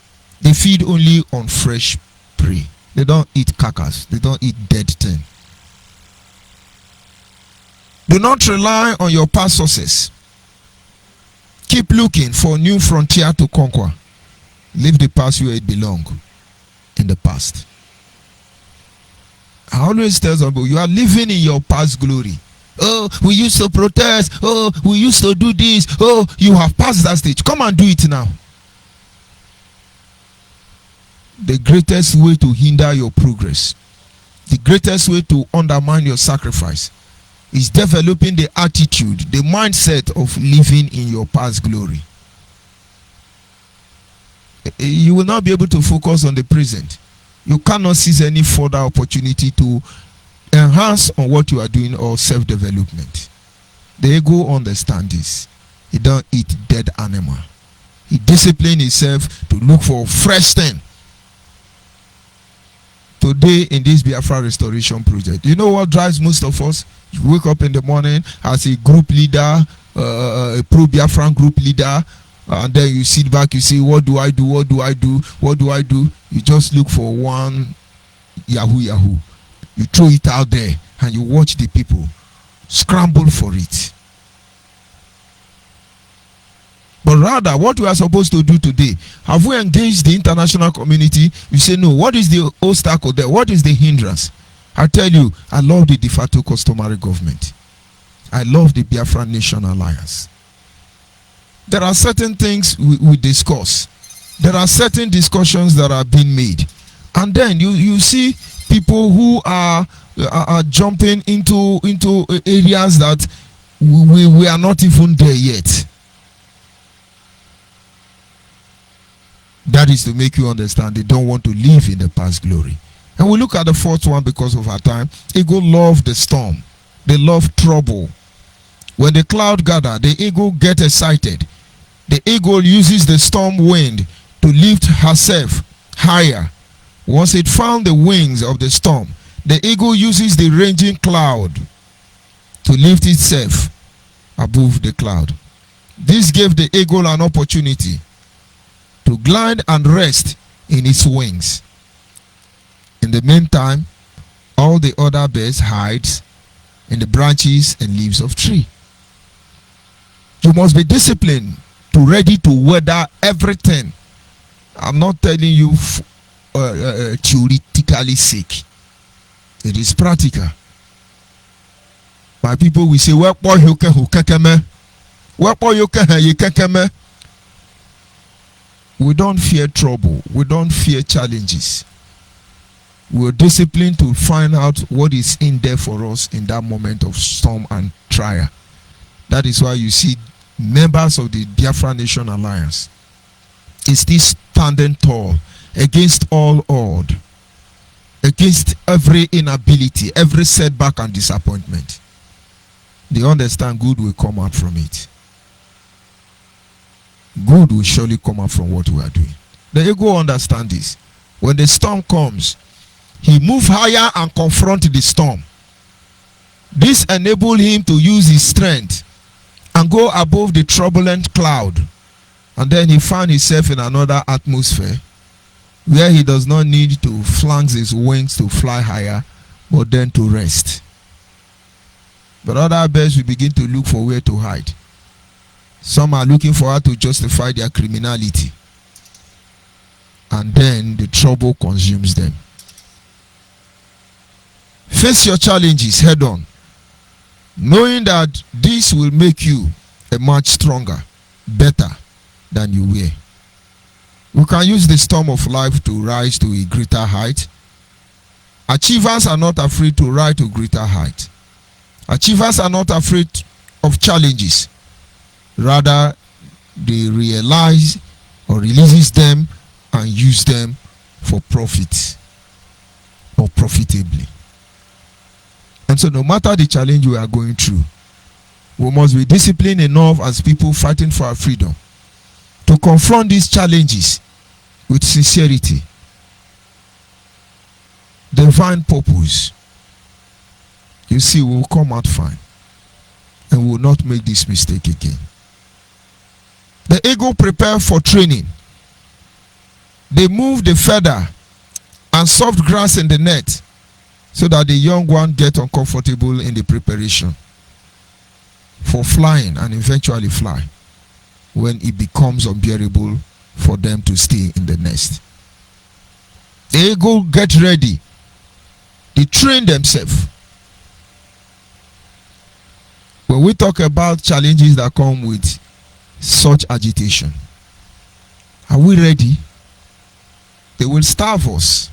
They feed only on fresh prey. They don't eat carcass. They don't eat dead thing. Do not rely on your past success. Keep looking for a new frontier to conquer. Leave the past where it belongs, in the past. I always tell people, you are living in your past glory. Oh, we used to protest. Oh, we used to do this. Oh, you have passed that stage. Come and do it now. The greatest way to hinder your progress, the greatest way to undermine your sacrifice, is developing the attitude, the mindset of living in your past glory. You will not be able to focus on the present. You cannot seize any further opportunity to enhance on what you are doing or self-development. The ego understands this. He don't eat dead animal. He disciplines himself to look for fresh thing. Today in this Biafra restoration project, you know what drives most of us? You wake up in the morning as a group leader, a pro-Biafran group leader, and then you sit back, you say, what do I do? What do I do? What do I do? You just look for one Yahoo. You throw it out there and you watch the people scramble for it. But rather, what we are supposed to do today, have we engaged the international community? You say, no, what is the obstacle there? What is the hindrance? I tell you, I love the de facto customary government. I love the Biafran Nation Alliance. There are certain things we discuss. There are certain discussions that are being made. And then you see people who are jumping into areas that we are not even there yet. That is to make you understand they don't want to live in the past glory. And we look at the fourth one because of our time. Ego love the storm. They love trouble. When the cloud gather, the eagle get excited. The eagle uses the storm wind to lift herself higher. Once it found the wings of the storm, the eagle uses the raging cloud to lift itself above the cloud. This gave the eagle an opportunity to glide and rest in its wings. In the meantime, all the other birds hide in the branches and leaves of tree. You must be disciplined to ready to weather everything. I'm not telling you theoretically sake. It is practical. My people will say, we don't fear trouble. We don't fear challenges. We're disciplined to find out what is in there for us in that moment of storm and trial. That is why you see members of the Biafra Nation Alliance is still standing tall against all odd, against every inability, every setback and disappointment. They understand good will come out from it. Good will surely come out from what we are doing. The ego understand this. When the storm comes, he move higher and confront the storm. This enable him to use his strength and go above the turbulent cloud. And then he found himself in another atmosphere where he does not need to flank his wings to fly higher, but then to rest. But other birds will begin to look for where to hide. Some are looking for how to justify their criminality. And then the trouble consumes them. Face your challenges head on, knowing that this will make you a much stronger, better than you were. We can use the storm of life to rise to a greater height. Achievers are not afraid to rise to greater height. Achievers are not afraid of challenges. Rather, they realize or releases them and use them for profit or profitably. And so no matter the challenge we are going through, we must be disciplined enough as people fighting for our freedom to confront these challenges with sincerity, divine purpose. You see, we will come out fine and we will not make this mistake again. The eagle prepare for training. They move the feather and soft grass in the net so that the young one get uncomfortable in the preparation for flying and eventually fly when it becomes unbearable for them to stay in the nest. The eagle get ready. They train themselves. When we talk about challenges that come with such agitation, are we ready? They will starve us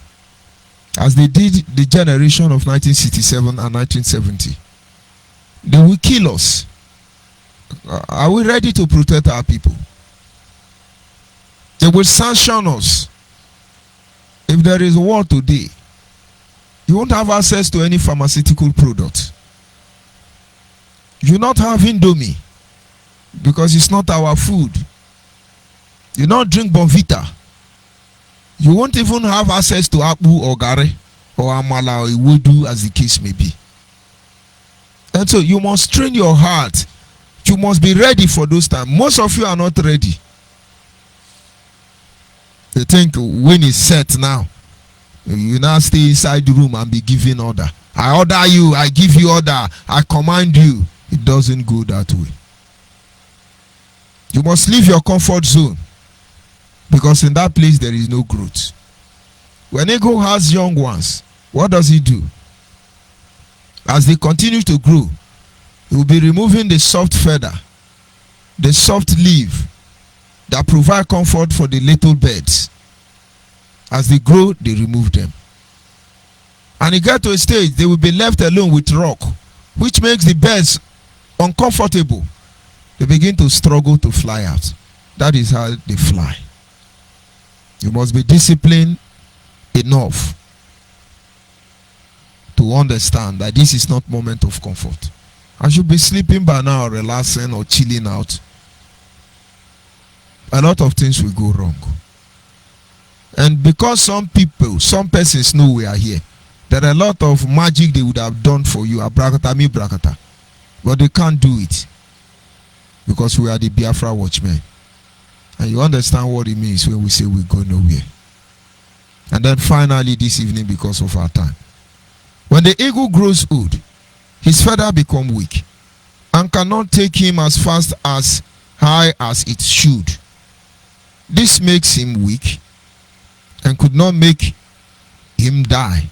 as they did the generation of 1967 and 1970. They will kill us. Are we ready to protect our people? They will sanction us. If there is war today, you won't have access to any pharmaceutical product. You not have Indomie because it's not our food. You not drink Bonvita. You won't even have access to Akpu or Gare or Amala or Iwodu, as the case may be. And so you must train your heart. You must be ready for those times. Most of you are not ready. They think when it's set now, you now stay inside the room and be giving order. I order you, I give you order, I command you. It doesn't go that way. You must leave your comfort zone, because in that place there is no growth. When eagle has young ones, what does he do? As they continue to grow, he will be removing the soft feather, the soft leaf that provide comfort for the little birds. As they grow, they remove them. And it get to a stage, they will be left alone with rock, which makes the birds uncomfortable. They begin to struggle to fly out. That is how they fly. You must be disciplined enough to understand that this is not moment of comfort. I should be sleeping by now, relaxing or chilling out. A lot of things will go wrong. And because some persons know we are here, there are a lot of magic they would have done for you, abrakata, brakata, but they can't do it because we are the Biafra watchmen. And you understand what it means when we say we go nowhere. And then finally this evening, because of our time, when the eagle grows old, his feather become weak and cannot take him as fast as high as it should. This makes him weak and could not make him die.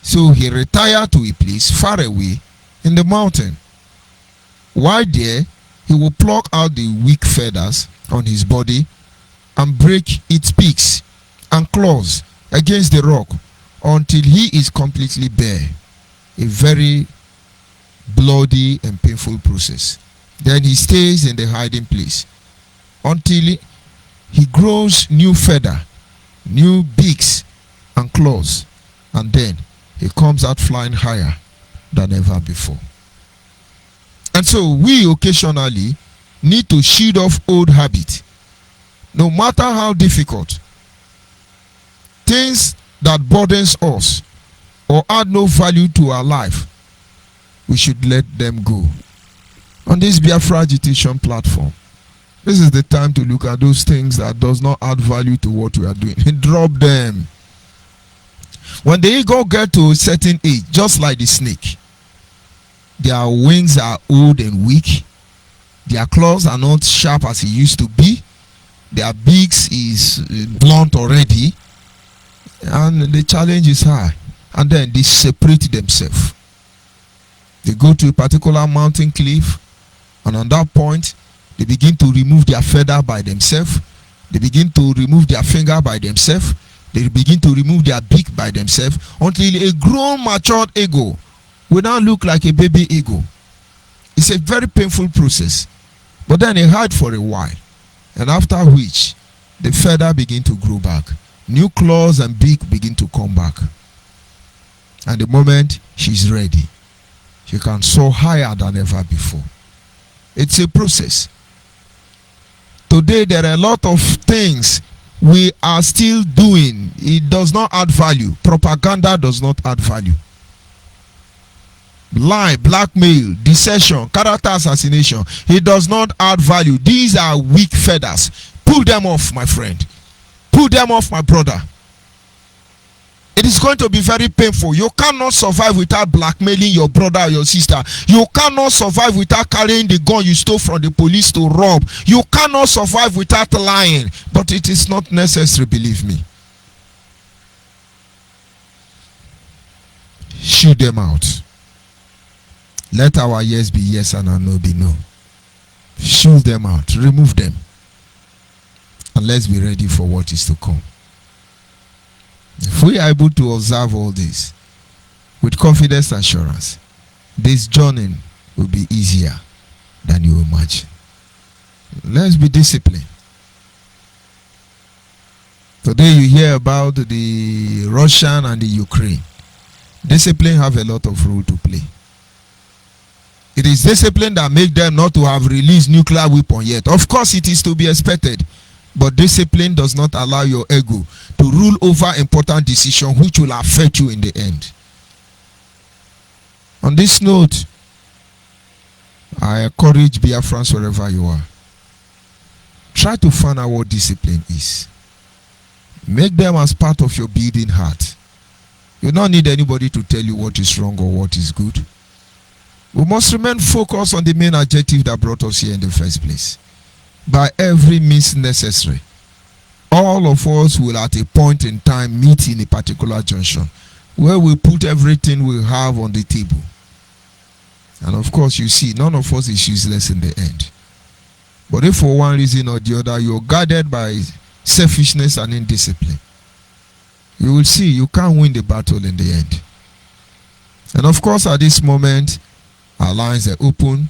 So he retired to a place far away in the mountain. While there, he will pluck out the weak feathers on his body and break its beaks and claws against the rock until he is completely bare. A very bloody and painful process. Then he stays in the hiding place until he grows new feather, new beaks and claws, and then he comes out flying higher than ever before. And so we occasionally need to shed off old habits, no matter how difficult. Things that burdens us or add no value to our life, we should let them go. On this Biafra agitation platform, this is the time to look at those things that does not add value to what we are doing. Drop them. When the eagle get to a certain age, just like the snake, their wings are old and weak. Their claws are not sharp as it used to be. Their beaks is blunt already. And the challenge is high. And then they separate themselves. They go to a particular mountain cliff, and on that point, they begin to remove their feather by themselves. They begin to remove their finger by themselves. They begin to remove their beak by themselves until a grown, matured eagle will now look like a baby eagle. It's a very painful process. But then they hide for a while, and after which, the feather begin to grow back. New claws and beak begin to come back. And the moment she's ready, she can soar higher than ever before. It's a process. Today there are a lot of things we are still doing. It does not add value. Propaganda does not add value. Lie, blackmail, deception, character assassination, it does not add value. These are weak feathers. Pull them off, my friend. Pull them off, my brother. It is going to be very painful. You cannot survive without blackmailing your brother or your sister. You cannot survive without carrying the gun you stole from the police to rob. You cannot survive without lying. But it is not necessary, believe me. Shoot them out. Let our yes be yes and our no be no. Shoot them out. Remove them. And let's be ready for what is to come. If we are able to observe all this with confidence and assurance, this journey will be easier than you imagine. Let's be disciplined. Today you hear about the Russian and the Ukraine. Discipline have a lot of role to play. It is discipline that make them not to have released nuclear weapon yet. Of course it is to be expected. But discipline does not allow your ego to rule over important decisions which will affect you in the end. On this note, I encourage Biafrans wherever you are. Try to find out what discipline is. Make them as part of your beating heart. You don't need anybody to tell you what is wrong or what is good. We must remain focused on the main objective that brought us here in the first place. By every means necessary, all of us will at a point in time meet in a particular junction where we put everything we have on the table. And of course, you see, none of us is useless in the end. But if for one reason or the other you're guided by selfishness and indiscipline, you will see you can't win the battle in the end. And of course, at this moment, our lines are open.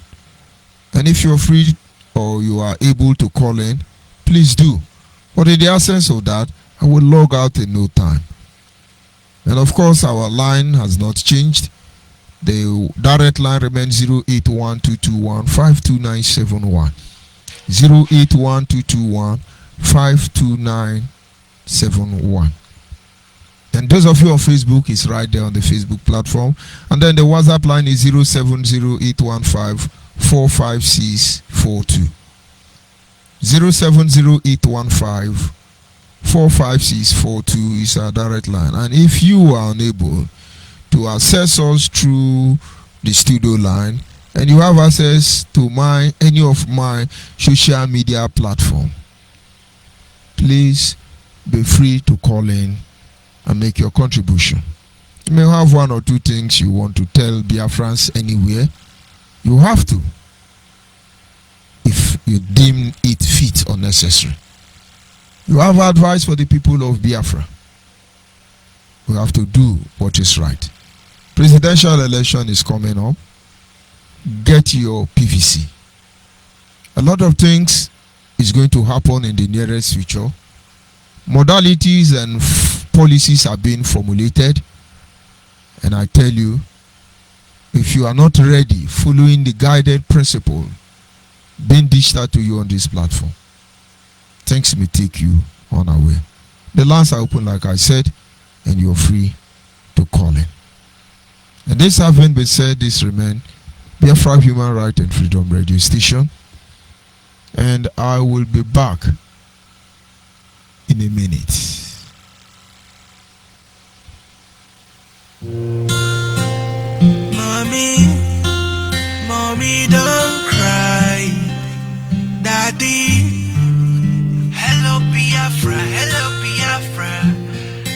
And if you're free or you are able to call in, please do. But in the absence of that, I will log out in no time. And of course, our line has not changed. The direct line remains 081-221-52971. 081-221-52971. And those of you on Facebook, is right there on the Facebook platform. And then the WhatsApp line is 070-815-45642. 070-815-45642 is our direct line. And if you are unable to access us through the studio line, and you have access to any of my social media platform, please be free to call in and make your contribution. You may have one or two things you want to tell Biafrans anywhere. You have to, if you deem it fit or necessary. You have advice for the people of Biafra. We have to do what is right. Presidential election is coming up. Get your PVC. A lot of things is going to happen in the nearest future. Modalities and policies are being formulated. And I tell you, if you are not ready, following the guided principle being dished out to you on this platform, things may take you unaware. The lines are open, like I said, and you're free to call in. And this having been said, this remain Biafra Human Right and Freedom Radio Station. And I will be back in a minute. Mommy, don't cry. Daddy, hello Biafra, hello Biafra.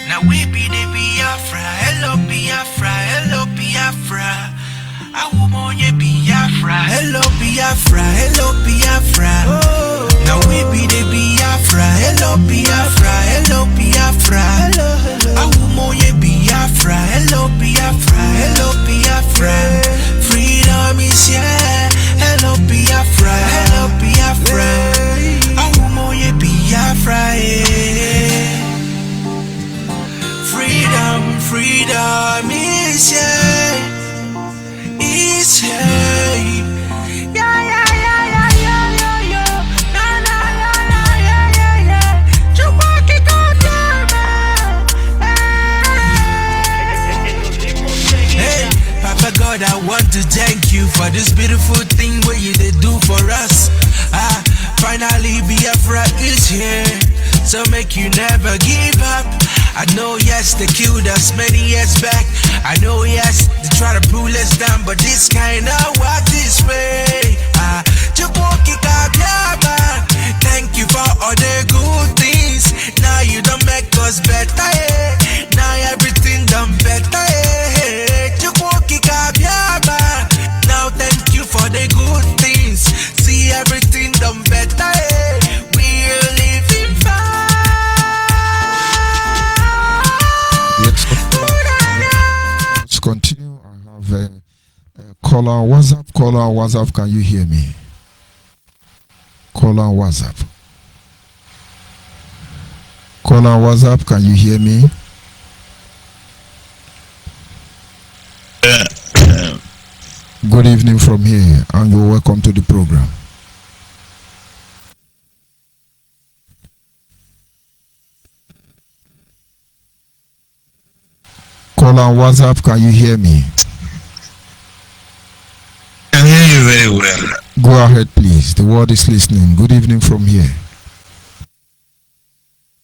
Now we be the Biafra, hello Biafra, hello Biafra. I want you Biafra, hello Biafra, hello Biafra. Now we be the Biafra, hello Biafra, hello Biafra. I want you Biafra, hello Biafra, hello Biafra. Freedom is here, hello Biafra, hello Biafra. I want you Biafra, yeah. Freedom is here. It's hey. Yeah. Hey, Papa God, I want to thank you for this beautiful thing what you did do for us. Finally Biafra is here, so make you never give up. I know yes, they killed us many years back. I know yes, they try to pull us down, but this kinda work this way. Thank you for all the good things. Now you don't make us better, yeah. Now everything done better, yeah. Now thank you for the good things. See everything done better, yeah. We're living fine. Let's continue. I have a caller on WhatsApp. Caller on WhatsApp, can you hear me? Caller on WhatsApp. Caller on WhatsApp, can you hear me? Good evening from here, and you're welcome to the program. Caller on WhatsApp, can you hear me? I can hear you very well. Go ahead, please. The world is listening. Good evening from here.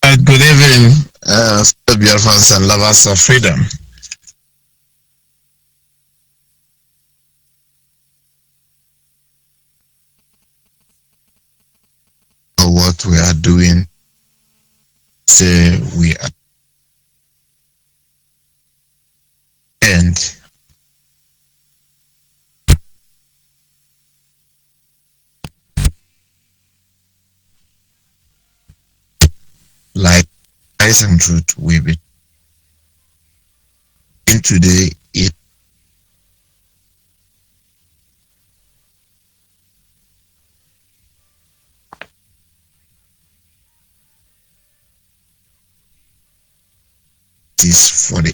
Good evening, Biafrans and lovers of freedom. What we are doing, say we are, and like lies and truth we be in today. It is for the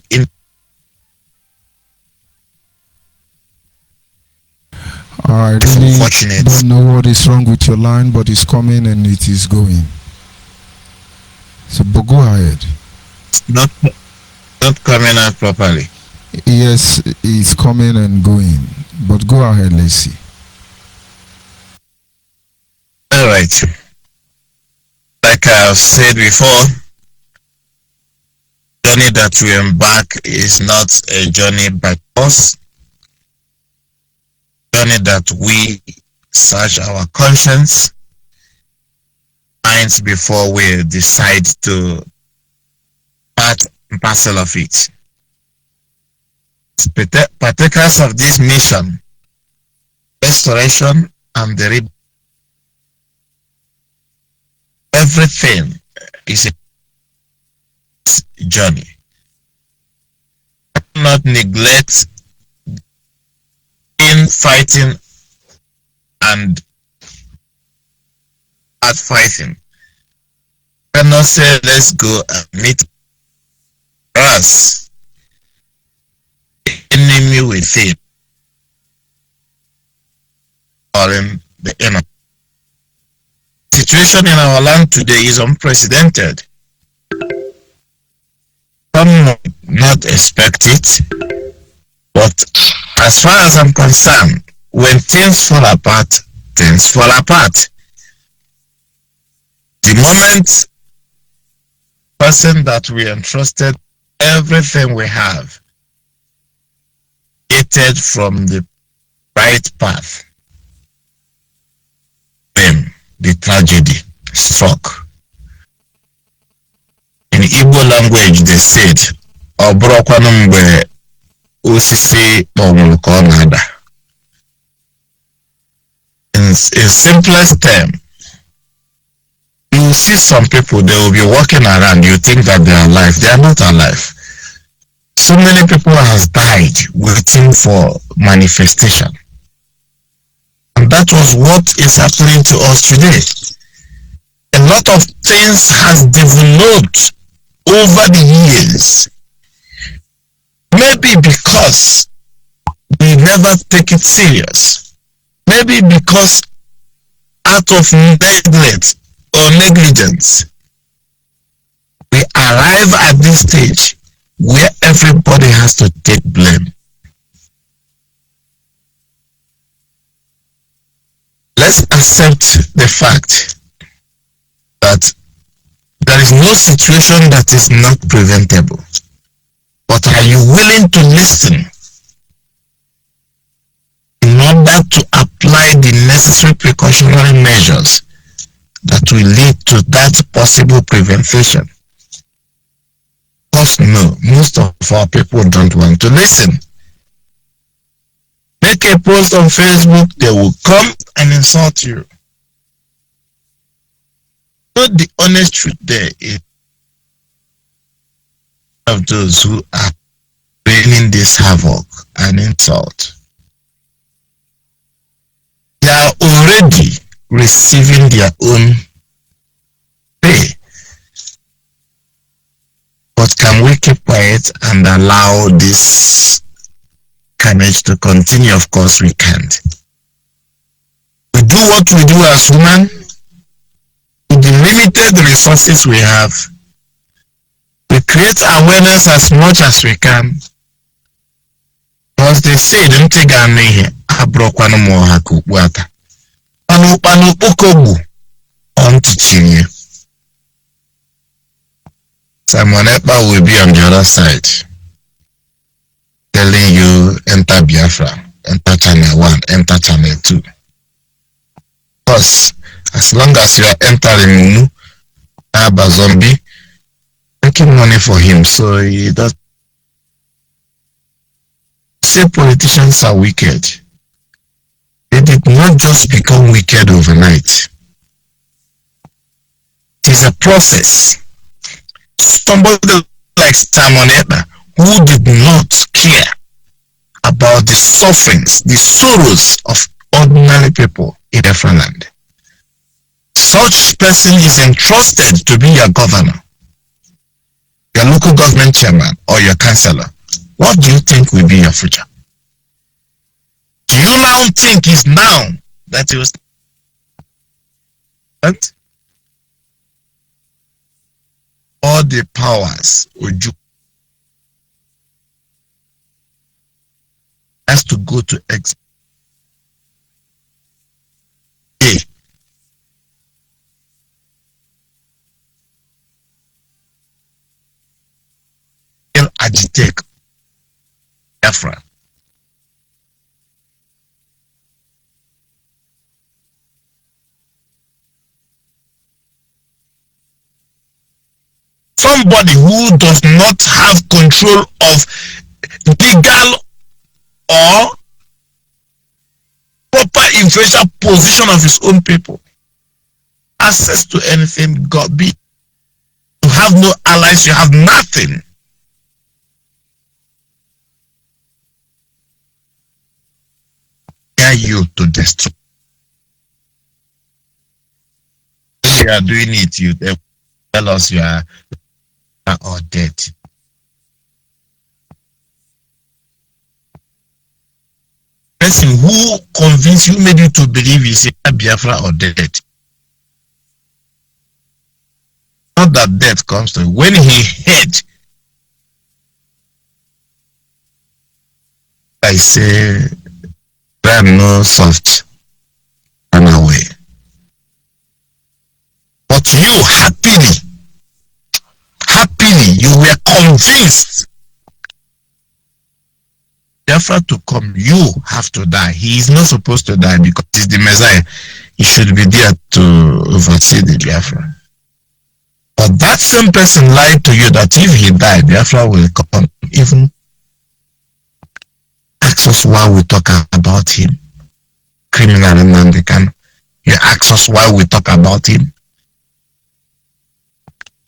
I really unfortunate. don't know what is wrong with your line, but it's coming and it is going. So, but go ahead. not coming out properly. Yes, it's coming and going, but go ahead. Let's see. All right. Like I've said before, the journey that we embark is not a journey by us. Journey that we search our conscience minds before we decide to part and parcel of it. Partakers of this mission, restoration and the everything is a journey. not neglect in fighting and at fighting. Cannot say let's go and meet us, enemy within, or in the enemy. Situation in our land today is unprecedented. Some not expect it, but as far as I'm concerned, when things fall apart, things fall apart. The moment person that we entrusted everything we have gated from the right path, then the tragedy struck. In Igbo language, they said, "Obrokwana mgbe osisi kpọnwụrụ ka ọ na-ada." In simplest term, you will see some people, they will be walking around, you think that they are alive. They are not alive. So many people has died waiting for manifestation. And that was what is happening to us today. A lot of things has developed over the years. Maybe because we never take it serious. Maybe because out of neglect or negligence, we arrive at this stage where everybody has to take blame. Let's accept the fact that there is no situation that is not preventable. But are you willing to listen in order to apply the necessary precautionary measures that will lead to that possible prevention? Of course, no. Most of our people don't want to listen. Make a post on Facebook, they will come and insult you. But the honest truth there is of those who are bringing this havoc and insult, they are already receiving their own pay. But can we keep quiet and allow this carnage to continue? Of course we can't. We do what we do as women with the limited resources we have. We create awareness as much as we can. Because they say, don't take a here, Abrokwana Mohaku Wata. Panu Pokobu on teaching you. Simon Epa will be on the other side, telling you enter Biafra, enter channel 1, enter channel 2. Because as long as you are entering Mumu, Abba Zombie, making money for him, so he does say politicians are wicked. They did not just become wicked overnight. It is a process. Somebody like Simon Epa, who did not care about the sufferings, the sorrows of ordinary people in different land. Such person is entrusted to be your governor, your local government chairman, or your councillor. What do you think will be your future? Do you now think it's now that you start? All the powers would you has to go to X. A. Agitate Biafra. Somebody who does not have control of legal or proper influential position of his own people, access to anything God be. You have no allies, you have nothing. dare you to destroy. If you are doing it, you tell us you are or dead. Person who convinced you, made you to believe is Biafra or dead. Not that death comes to him. When he heard, I say, there are no soft run away. But you happily, you were convinced Biafra to come, you have to die. He is not supposed to die because he's the Messiah. He should be there to oversee the Biafra. But that same person lied to you that if he died, Biafra will come. Even ask us why we talk about him. Criminal Nnamdi Kanu. You ask us why we talk about him.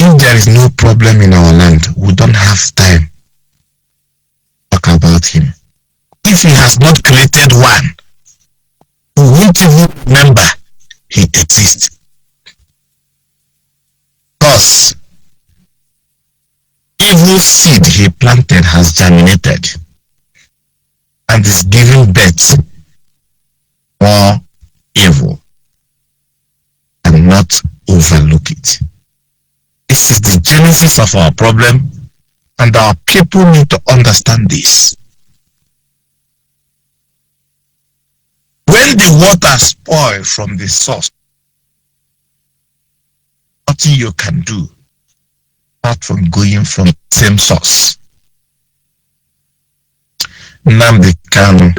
If there is no problem in our land, we don't have time to talk about him. If he has not created one, we won't even remember he exists. Because evil seed he planted has germinated and is giving birth more evil, and not overlook it. This is the genesis of our problem, and our people need to understand this. When the water spoils from the source, nothing you can do apart from going from the same source. Nnamdi Kanu,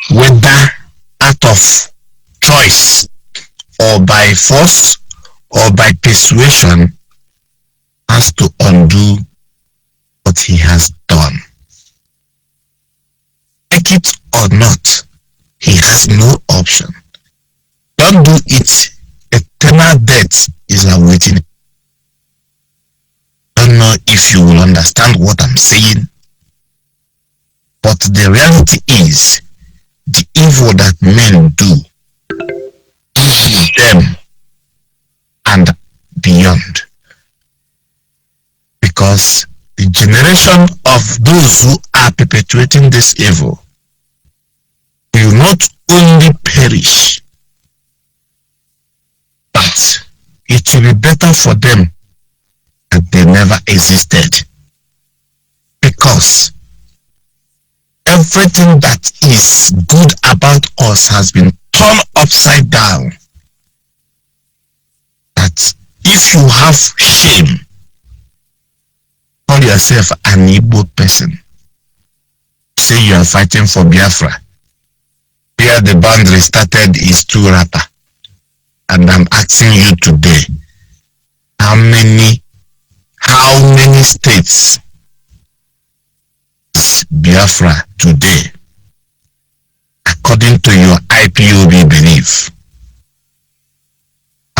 whether out of choice or by force or by persuasion, has to undo what he has done. Take it or not, he has no option. Don't do it. Eternal death is awaiting. Don't know if you will understand what I'm saying, but the reality is the evil that men do to them and beyond, because the generation of those who are perpetuating this evil will not only perish, but it will be better for them that they never existed, because everything that is good about us has been turned upside down. That if you have shame, call yourself an Igbo person, say you are fighting for Biafra, where the boundary started is too rapper. And I'm asking you today, how many states is Biafra today, according to your IPOB belief?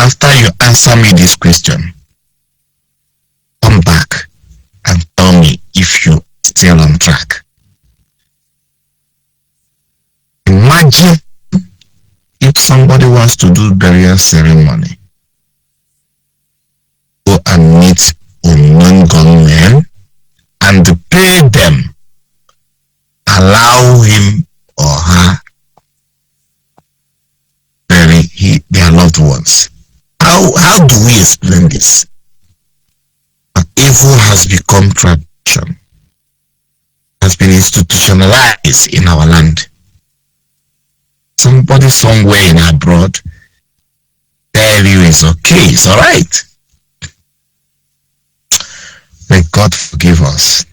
After you answer me this question, come back and tell me if you're still on track. Imagine if somebody wants to do burial ceremony, go and meet unknown gunmen and pay them, allow him or her bury their loved ones. How do we explain this? But evil has become tradition, has been institutionalized in our land. Somebody somewhere in abroad tell you it's okay, it's alright. May God forgive us.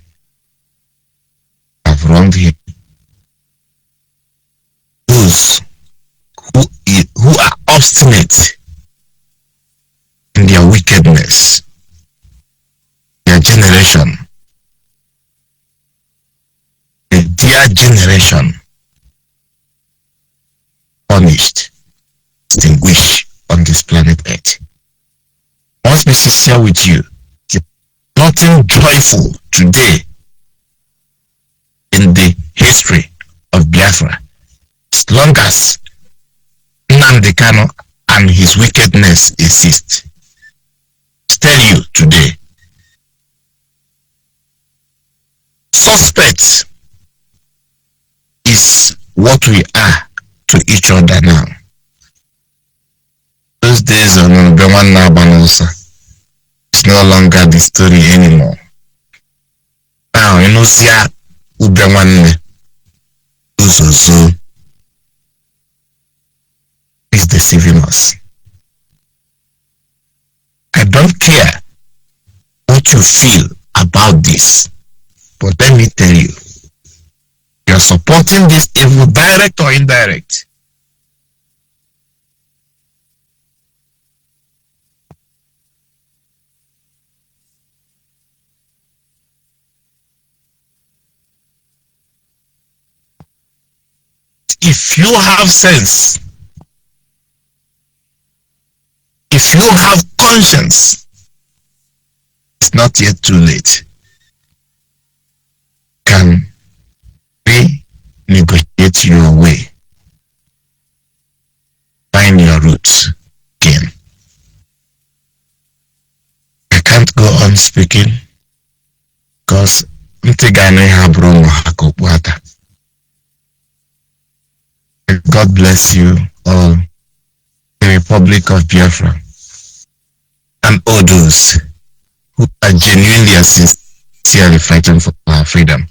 I've wronged him. Those who are obstinate in their wickedness, their generation, their generation, punished, extinguished on this planet Earth. I must be sincere with you. Nothing joyful today in the history of Biafra as long as Nnamdi Kanu and his wickedness exist. Tell you today, suspects is what we are to each other now. Those days on Bewana Banosa, it's no longer the story anymore. Now, you know, Sia Ubewane Uzozo is deceiving us. I don't care what you feel about this, but let me tell you, you're supporting this evil, direct or indirect. If you have sense, if you have conscience, it's not yet too late. Can renegotiate your way. Find your roots again. I can't go on speaking because God bless you all, the Republic of Biafra, and all those who are genuinely and sincerely fighting for our freedom.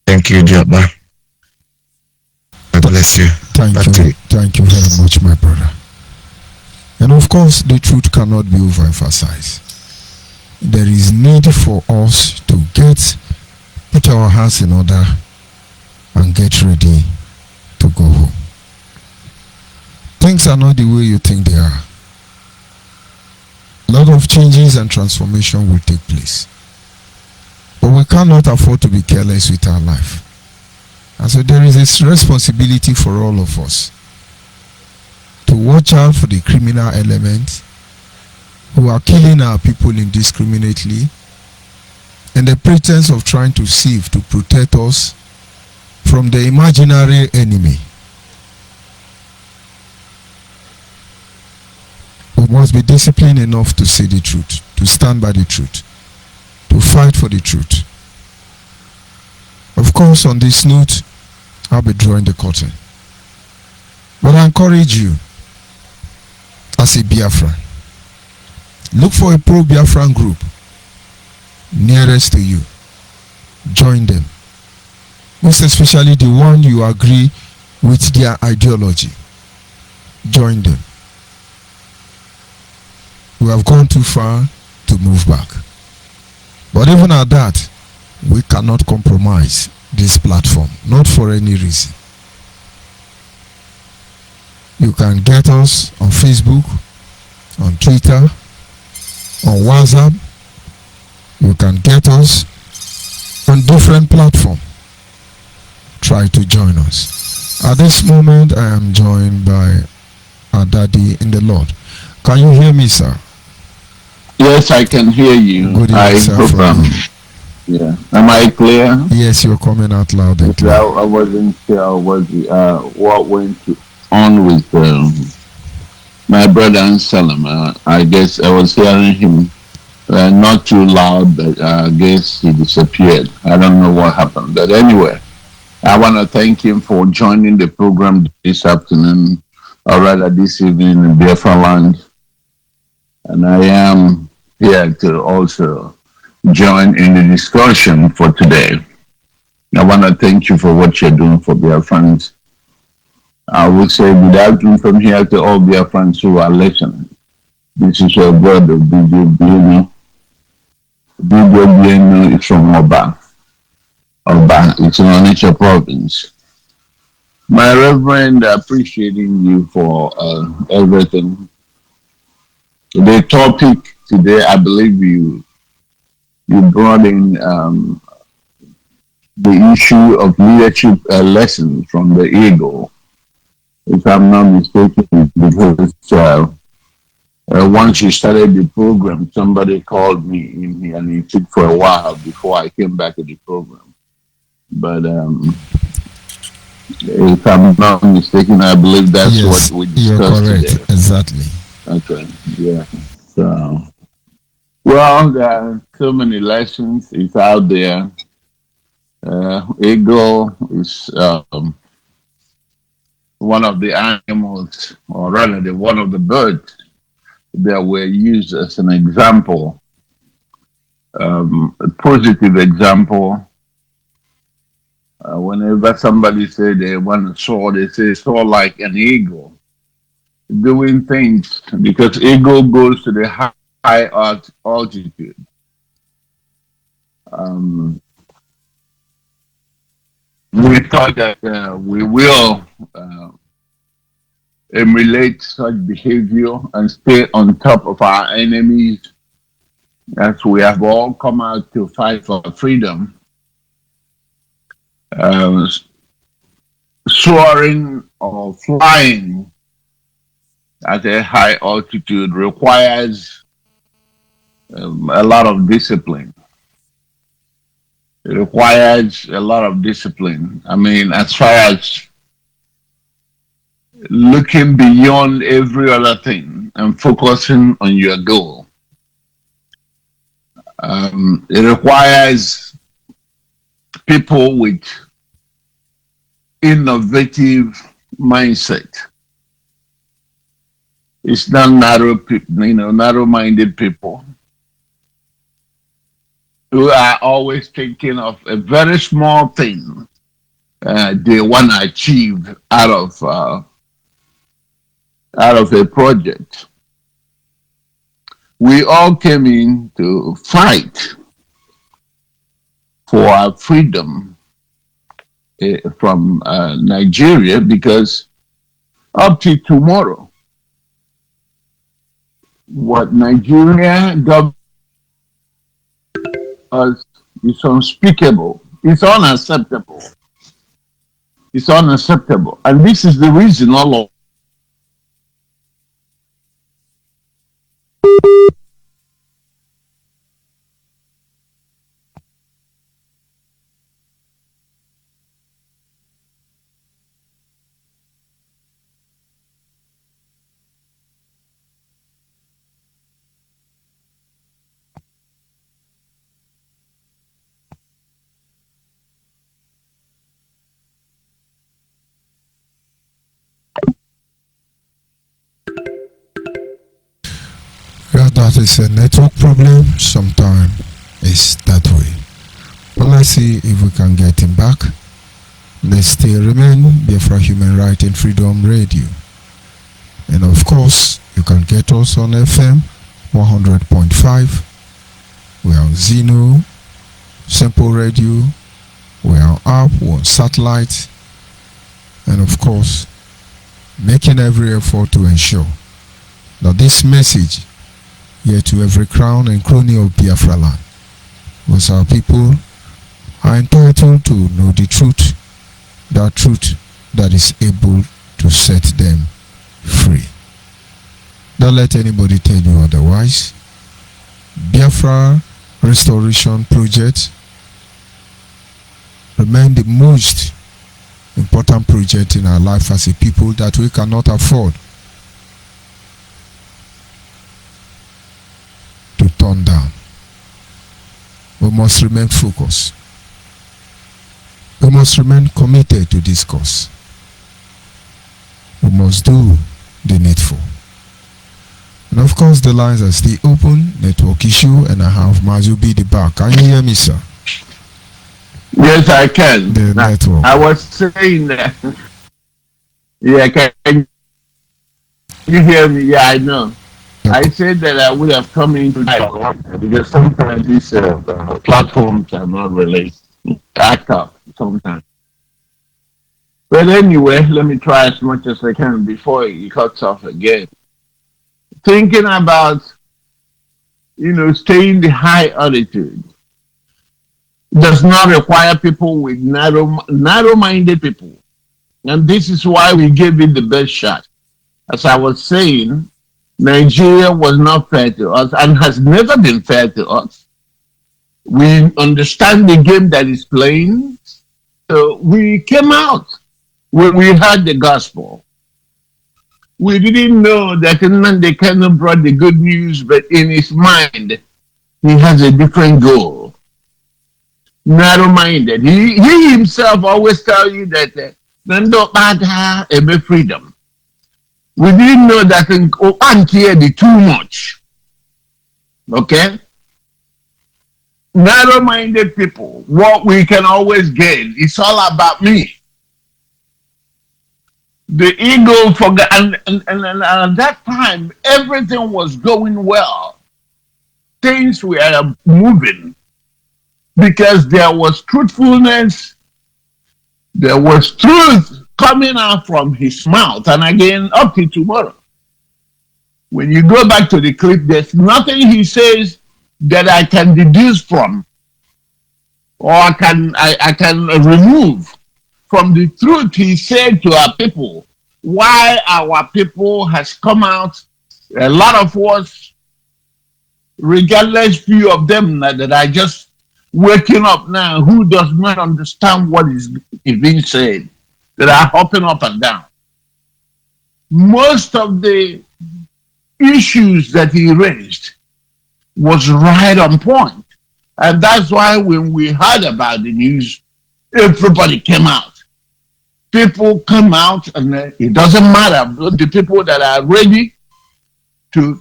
Thank you, Jabba. God bless you. Thank you. Thank you very much, my brother. And of course, the truth cannot be overemphasized. There is need for us to put our hands in order and get ready to go home. Things are not the way you think they are. A lot of changes and transformation will take place. But we cannot afford to be careless with our life. And so there is a responsibility for all of us to watch out for the criminal elements who are killing our people indiscriminately in the pretense of trying to save, to protect us from the imaginary enemy. We must be disciplined enough to say the truth, to stand by the truth, to fight for the truth. Of course, on this note, I'll be drawing the curtain. But I encourage you, as a Biafran, look for a pro-Biafran group nearest to you. Join them. Most especially the one you agree with their ideology. Join them. We have gone too far to move back. But even at that, we cannot compromise this platform, not for any reason. You can get us on Facebook, on Twitter, on WhatsApp. You can get us on different platforms. Try to join us. At this moment, I am joined by our daddy in the Lord. Can you hear me, sir? Yes, I can hear you. Good evening, sir. Yeah. Am I clear? Yes, you're coming out loud and clear. I wasn't sure what went on with my brother Anselm. I guess I was hearing him not too loud, but I guess he disappeared. I don't know what happened. But anyway, I want to thank him for joining the program this afternoon, or rather this evening in Biafra land. And I am here to also join in the discussion for today. I want to thank you for what you're doing for Biafrans. I would say without you from here to all Biafrans who are listening, this is your brother, BJ Bieno. BJ Bieno is from Oba. Oba, it's in Onitsha province. My Reverend, appreciating you for everything. The topic today, I believe you brought in the issue of leadership lessons from the Eagle, if I'm not mistaken, because once you started the program, somebody called me in here and it took for a while before I came back to the program. But If I'm not mistaken, I believe that's Yes, what we you're discussed correct. today. Exactly. Okay, yeah. So, well, there are so many lessons. It's out there. Eagle is one of the animals, or rather, one of the birds that were used as an example, a positive example. Whenever somebody say they want to soar, they say soar like an eagle, doing things because eagle goes to the high altitude. Um, we thought that we will emulate such behavior and stay on top of our enemies as we have all come out to fight for freedom. Um, Soaring or flying at a high altitude requires a lot of discipline. It requires a lot of discipline. I mean, as far as looking beyond every other thing and focusing on your goal. It requires people with innovative mindset. It's not narrow-minded people who are always thinking of a very small thing they want to achieve out of a project. We all came in to fight for our freedom from Nigeria, because up to tomorrow, what Nigeria government does is unspeakable. It's unacceptable. It's unacceptable. And this is the reason all of Yeah, that is a network problem. Sometimes it's that way. But let's see if we can get him back. Let's still remain Biafra Human Right and Freedom Radio. And of course, you can get us on FM 100.5. We are on Zeno, Simple Radio. We are up, we're on satellite. And of course, making every effort to ensure that this message get to every crown and cranny of Biafra land, because our people are entitled to know the truth, that truth that is able to set them free. Don't let anybody tell you otherwise. Biafra Restoration Project remain the most important project in our life as a people that we cannot afford to turn down. We must remain focused. We must remain committed to this cause. We must do the needful. And of course, the lines are still open. Network issue, and I have Mazubi the back. Can you hear me, sir? Yes, I can. The network. I was saying that. Yeah, can you hear me? Yeah, I know. I said that I would have come in tonight because sometimes these platforms are not really backed up sometimes. But anyway, let me try as much as I can before it cuts off again. Thinking about, staying the high altitude does not require people with narrow-minded people. And this is why we gave it the best shot. As I was saying, Nigeria was not fair to us and has never been fair to us. We understand the game that is playing, so we came out when we heard the gospel, we didn't know that Nnamdi Kanu brought the good news, but in his mind, he has a different goal. Narrow-minded. He himself always tell you that freedom. We didn't know that in too much. Okay? Narrow-minded people, what we can always gain, it's all about me. The ego forgot, and at that time, everything was going well. Things were moving because there was truthfulness, there was truth coming out from his mouth, and again, up to tomorrow. When you go back to the clip, there's nothing he says that I can deduce from, or I can remove from the truth he said to our people. Why our people has come out, a lot of us, regardless few of them that are just waking up now, who does not understand what is being said, that are hopping up and down. Most of the issues that he raised was right on point. And that's why when we heard about the news, everybody came out. People come out, and it doesn't matter. The people that are ready to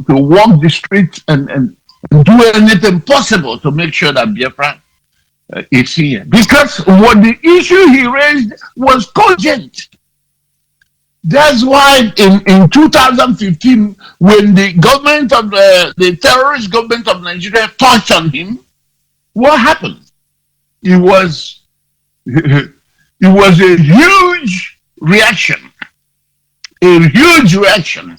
walk the streets and do anything possible to make sure that Biafra is here. Because what the issue he raised was cogent. That's why in 2015, when the government of the terrorist government of Nigeria touched on him, what happened? It was a huge reaction. A huge reaction.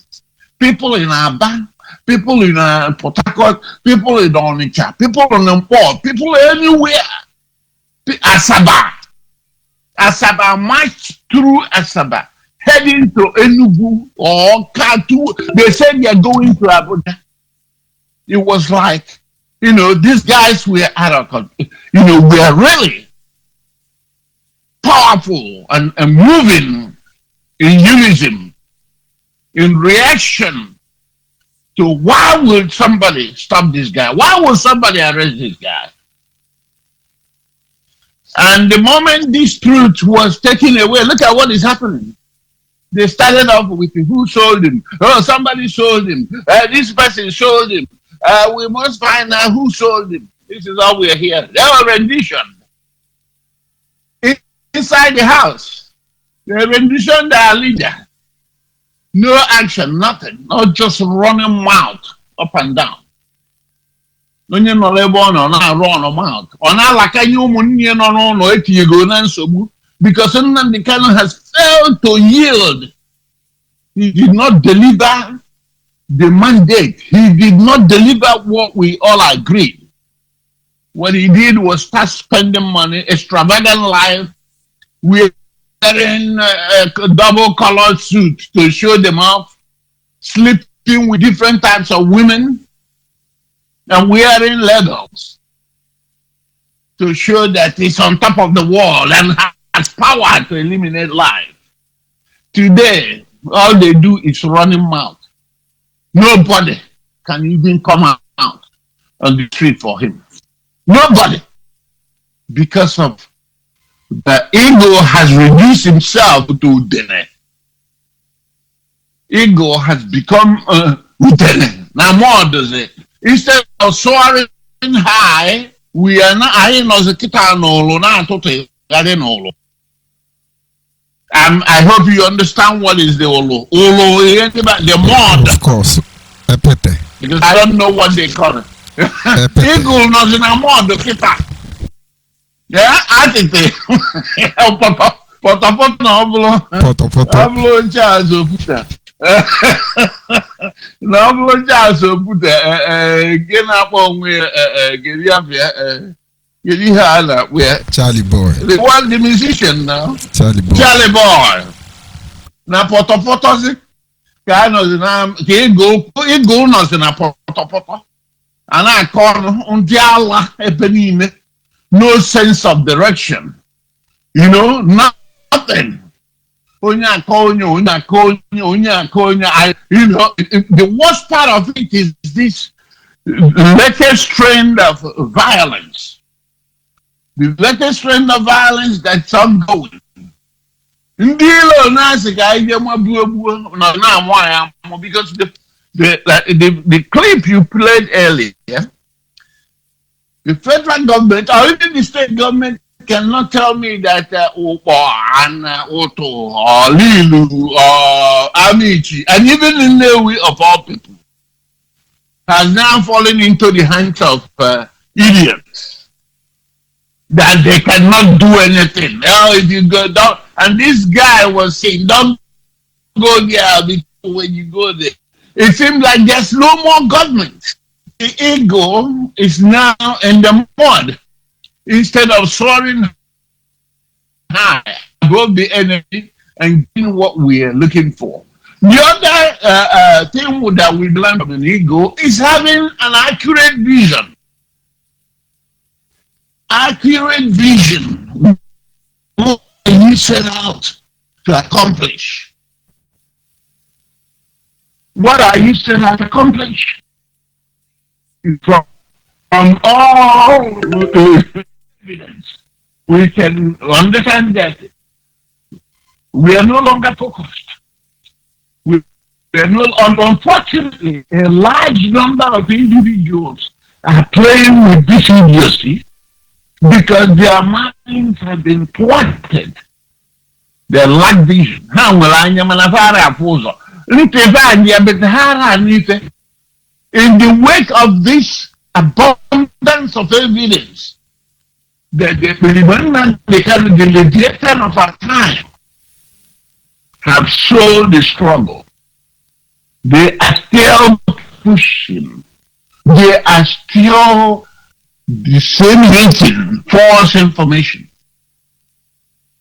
People in Aba, people in Port Harcourt, people in Onitsha, people in Mpor, people anywhere. Asaba marched through Asaba, heading to Enugu or Katu. They said they are going to Abuja. It was like, these guys were out of control. We are really powerful and moving in unison, in reaction to why would somebody stop this guy? Why would somebody arrest this guy? And the moment this truth was taken away, look at what is happening. They started off with who sold him. Oh, somebody sold him. This person sold him. We must find out who sold him. This is all we're hearing. They were rendition. Inside the house, they renditioned their leader. No action, nothing. Not just running mouth up and down. Onye nọ ebe ọ nọ na-arụ ọnụ mouth. Ọ na-alakanye ụmụnne nọ n'ụlọ etinyego na nsogbu because Nnamdi Kanu has failed to yield. He did not deliver the mandate. He did not deliver what we all agreed. What he did was start spending money, extravagant life, wearing a double-colored suit to show them off, sleeping with different types of women, and wearing Legos to show that he's on top of the world and has power to eliminate life. Today, all they do is running mouth. Nobody can even come out on the street for him. Nobody. Because of the ego has reduced himself to Udene. Ego has become Udene. Now more does it. Instead of soaring high, we are not I hope you understand what is the Olo. Olo is the mod. Of course. Epete. Because I don't know what they call it. Eagle knows in a mod the kita. Yeah, I think they Pablo Charles Oputa. No, Charles Oputa. Get up on where get up here. Where Charlie Boy. The musician now. Charlie Boy. Charlie Boy. Now Potopoto Ego knows in a Potopoto. And I call Undiala Ebenine. No sense of direction. Nothing. The worst part of it is this latest trend of violence. The latest trend of violence that's ongoing. Because the clip you played earlier, the federal government or even the state government cannot tell me that Otto or Lilu or Amici and even Nnewi of all people has now fallen into the hands of idiots that they cannot do anything. Oh, if you go down, and this guy was saying, don't go there because when you go there, it seems like there's no more government. The ego is now in the mud. Instead of soaring high above the enemy and getting what we are looking for. The other thing that we learn from an ego is having an accurate vision. Accurate vision. What you set out to accomplish? What are you set out to accomplish? From all evidence, we can understand that we are no longer focused. We are no, unfortunately, a large number of individuals are playing with this idiocy because their minds have been thwarted. They lack vision. In the wake of this abundance of evidence, that the legislation of our time have shown the struggle. They are still pushing. They are still disseminating false information.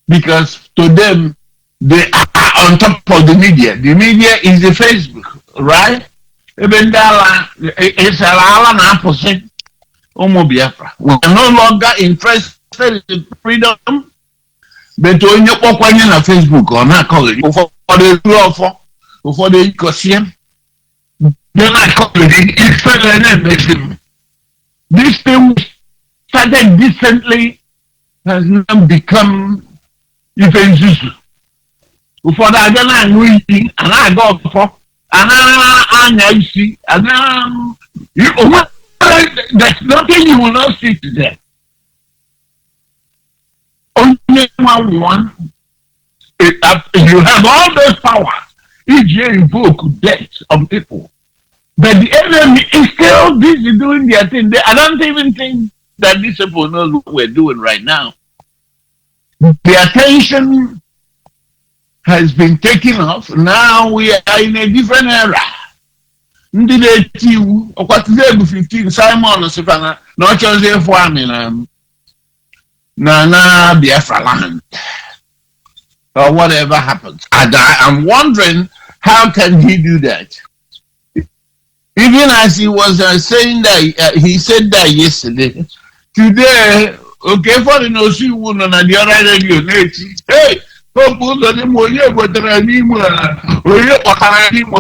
Because to them, they are on top of the media. The media is the Facebook, right? Even it's a opposite. Biafra. We are no longer interested in freedom, but when you walk on Facebook or not calling before they question, then I call it. This thing started decently has now become even Zuzu. Before that, then I'm reading and I go for and I see and there's nothing you will not see today. Only one. You have all those powers. You invoke death of people. But the enemy is still busy doing their thing. I don't even think that these people know what we're doing right now. The attention has been taken off. Now we are in a different era. Ndị na-eti iwu ọkwatụzi egwu 15 Simon Sifana na ọ chọzi ịfụ amị na Biafra land or whatever happens. I'm wondering how can he do that? Even as he was saying that, he said that yesterday. Today, okay, for the Nosi woman on the other radio, hey, hope that the more you were the animal, or you are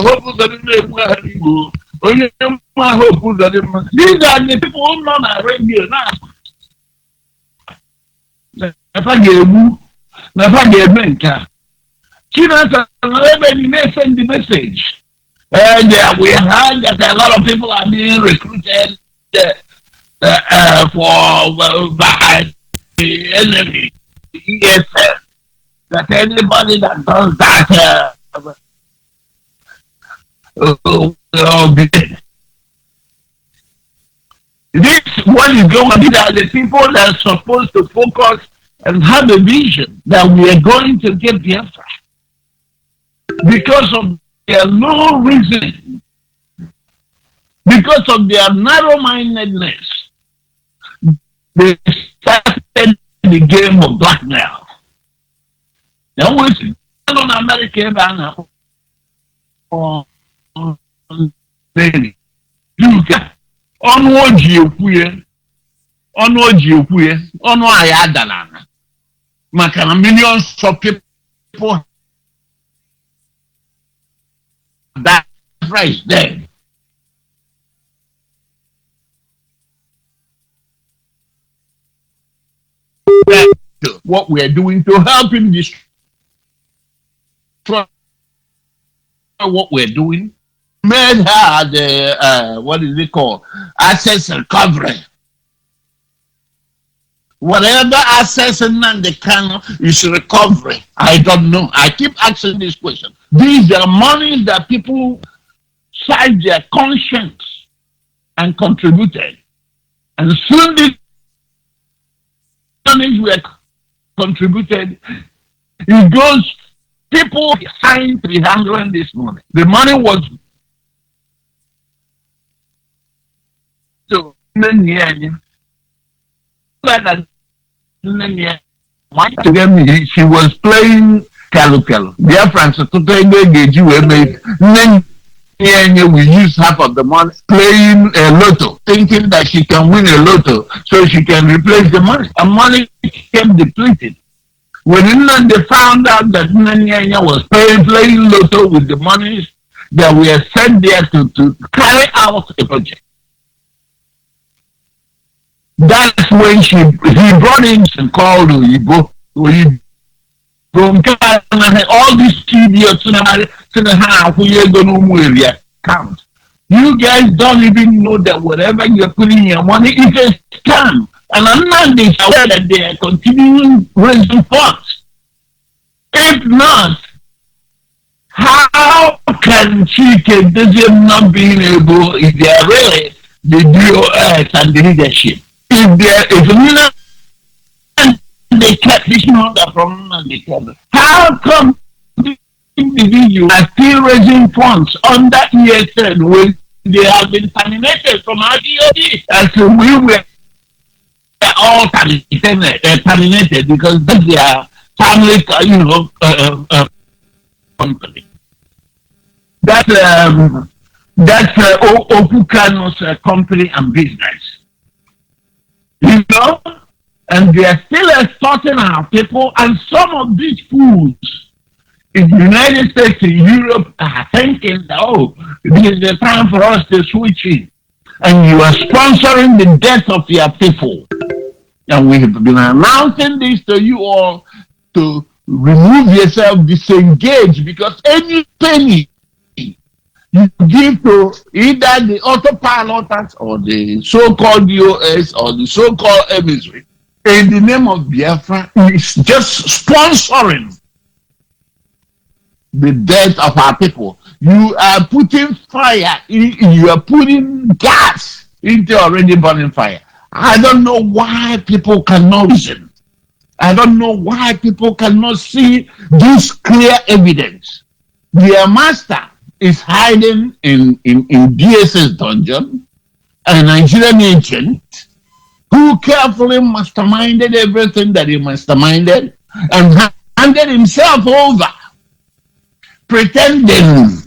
hope that the these are the people on our radio now. Never get mental. China may send the message. And we heard that a lot of people are being recruited by the enemy. Yes, that anybody that does that will be dead. This what is going on. These are the people that are supposed to focus and have a vision that we are going to get Biafra. Because of their low reasoning, because of their narrow-mindedness, they started the game of blackmail. Now, we see on America, millions of people Biafra is dead. What we're doing to help him destroy what we're doing, made her the what is it called? Assets recovery. Whatever assets in the Kano is recovery. I don't know. I keep asking this question. These are monies that people cite their conscience and contributed. And soon these monies were contributed. It goes, people behind to be handling this money. The money was to she was playing Kalu. Dear Francis, we use half of the money playing a lotto, thinking that she can win a lotto so she can replace the money. And money became depleted. When they found out that Nanya was playing lotto with the monies that were sent there to carry out a project. That's when he brought in and called Oyibo. All these idiots count. You guys don't even know that whatever you're putting your money is a scam. And I'm not aware that they are continuing raising funds. If not, how can Chike not being able, if they are really the DOS and the leadership, if they kept this number from the how come the individuals are still raising funds under ESN when they have been terminated from RDOD? And so we were all terminated because that's their family, company. That's Okukano's company and business. You know, and they are still extorting our people, and some of these fools in the United States and Europe are thinking that, oh, this is the time for us to switch in. And you are sponsoring the death of your people. And we have been announcing this to you all to remove yourself, disengage, because any penny you give to either the autopiloters or the so-called DOS or the so-called emissary in the name of Biafra is just sponsoring the death of our people. You are putting fire, you are putting gas into already burning fire. I don't know why people cannot reason. I don't know why people cannot see this clear evidence. Their master is hiding in DSS dungeon, a Nigerian agent who carefully masterminded everything that he masterminded and handed himself over, pretending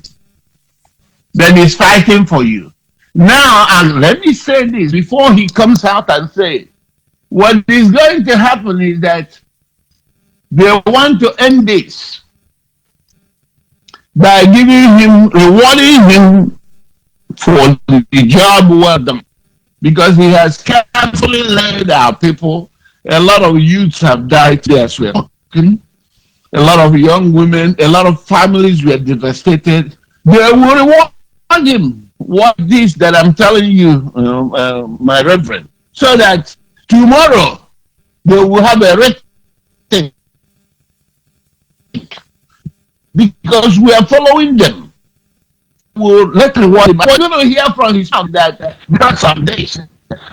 that he's fighting for you. Now, and let me say this before he comes out and say, what is going to happen is that they want to end this by rewarding him for the job well done. Because he has carefully led our people. A lot of youths have died there as well. A lot of young women, a lot of families were devastated. They will reward him. What this that I'm telling you, my reverend, so that tomorrow they will have a rating. Because we are following them. We'll let reward him. We're going to hear from his mouth that because of this,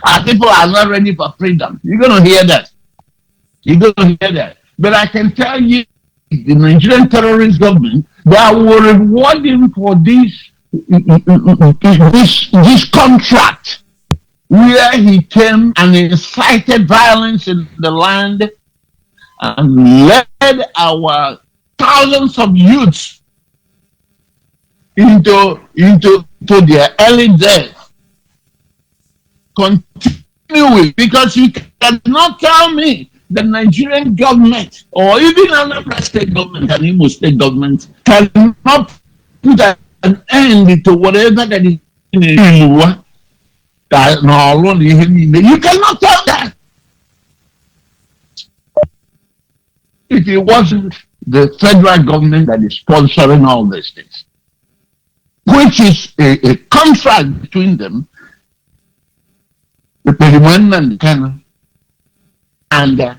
our people are not ready for freedom. You're going to hear that. You're going to hear that. But I can tell you, the Nigerian terrorist government, that will reward him for this contract, where he came and incited violence in the land and led our thousands of youths into their early death. Continue with, because you cannot tell me the Nigerian government or even another state government and Imo state government cannot put an an end to whatever that is in you. You cannot tell that. If it wasn't the federal government that is sponsoring all these things, which is a contract between them, the Periman and the Canon, and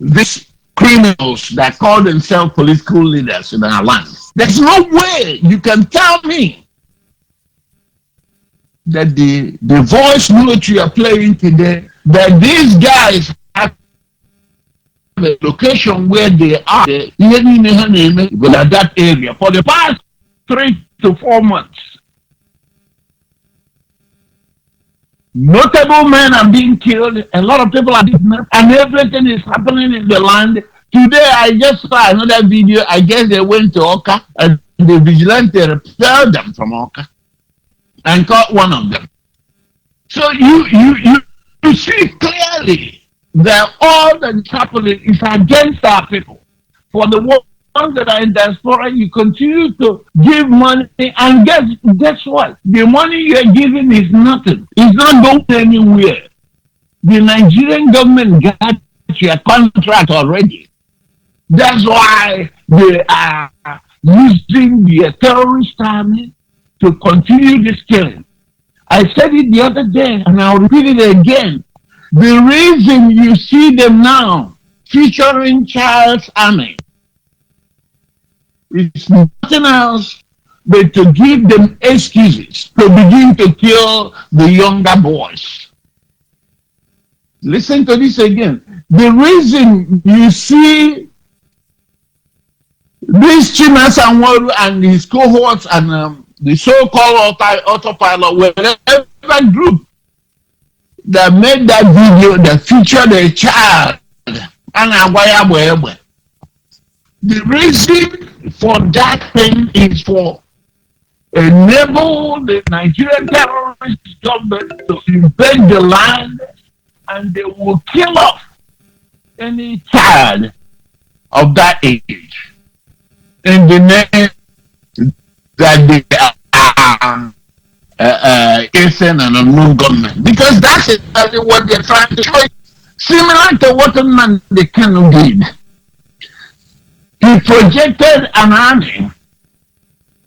these criminals that call themselves political leaders in our land. There's no way you can tell me that the voice note you are playing today, that these guys have a location where they are, at that area for the past 3 to 4 months. Notable men are being killed, a lot of people are being killed, and everything is happening in the land. Today, I just saw another video. I guess they went to Oka, and the vigilante repelled them from Oka and caught one of them. So you see clearly that all that is happening is against our people. For the ones that are in diaspora, you continue to give money, and guess what? The money you are giving is nothing. It's not going anywhere. The Nigerian government got your contract already. That's why they are using the terrorist army to continue this killing. I said it the other day, and I'll repeat it again. The reason you see them now featuring Charles Army is nothing else but to give them excuses to begin to kill the younger boys. Listen to this again. The reason you see this Chimas Anwaru and his cohorts and the so-called autopilot, whatever group that made that video that featured a child, the reason for that thing is for enable the Nigerian terrorist government to invade the land, and they will kill off any child of that age in the name that they are facing an unknown government. Because that's exactly what they're trying to show. Similar to what the Kanu did. He projected an army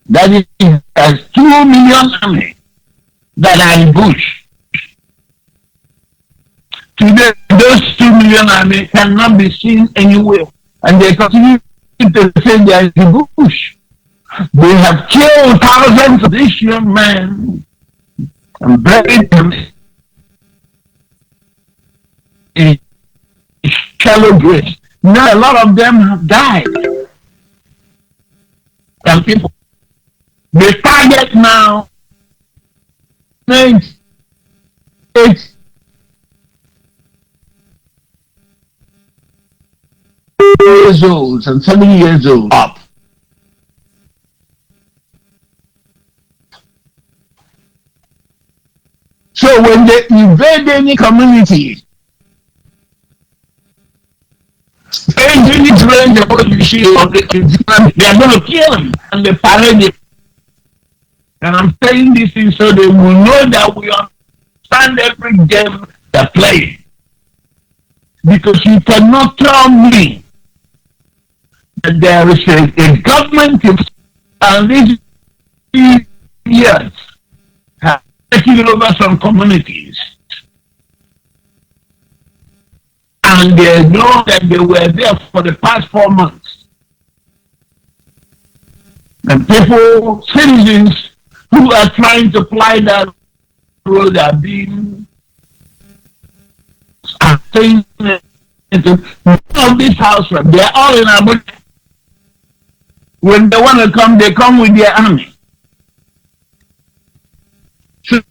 that is a 2 million army that are in bush. Today, those 2 million army cannot be seen anywhere, and they continue to say they are in bush. They have killed thousands of these young men and buried them in shallow graves. Now a lot of them have died. And people, the target now is 8 years old and 7 years old up. So when they invade any community, any range of what you see of they are going to kill them and they parade it. And I'm saying this thing so they will know that we understand every game they're playing. Because you cannot tell me that there is a government and these years have taken over some communities. And they know that they were there for the past 4 months. And people, citizens who are trying to ply that road are being into all this house. They're all in Abuja. When they want to come, they come with their army. So,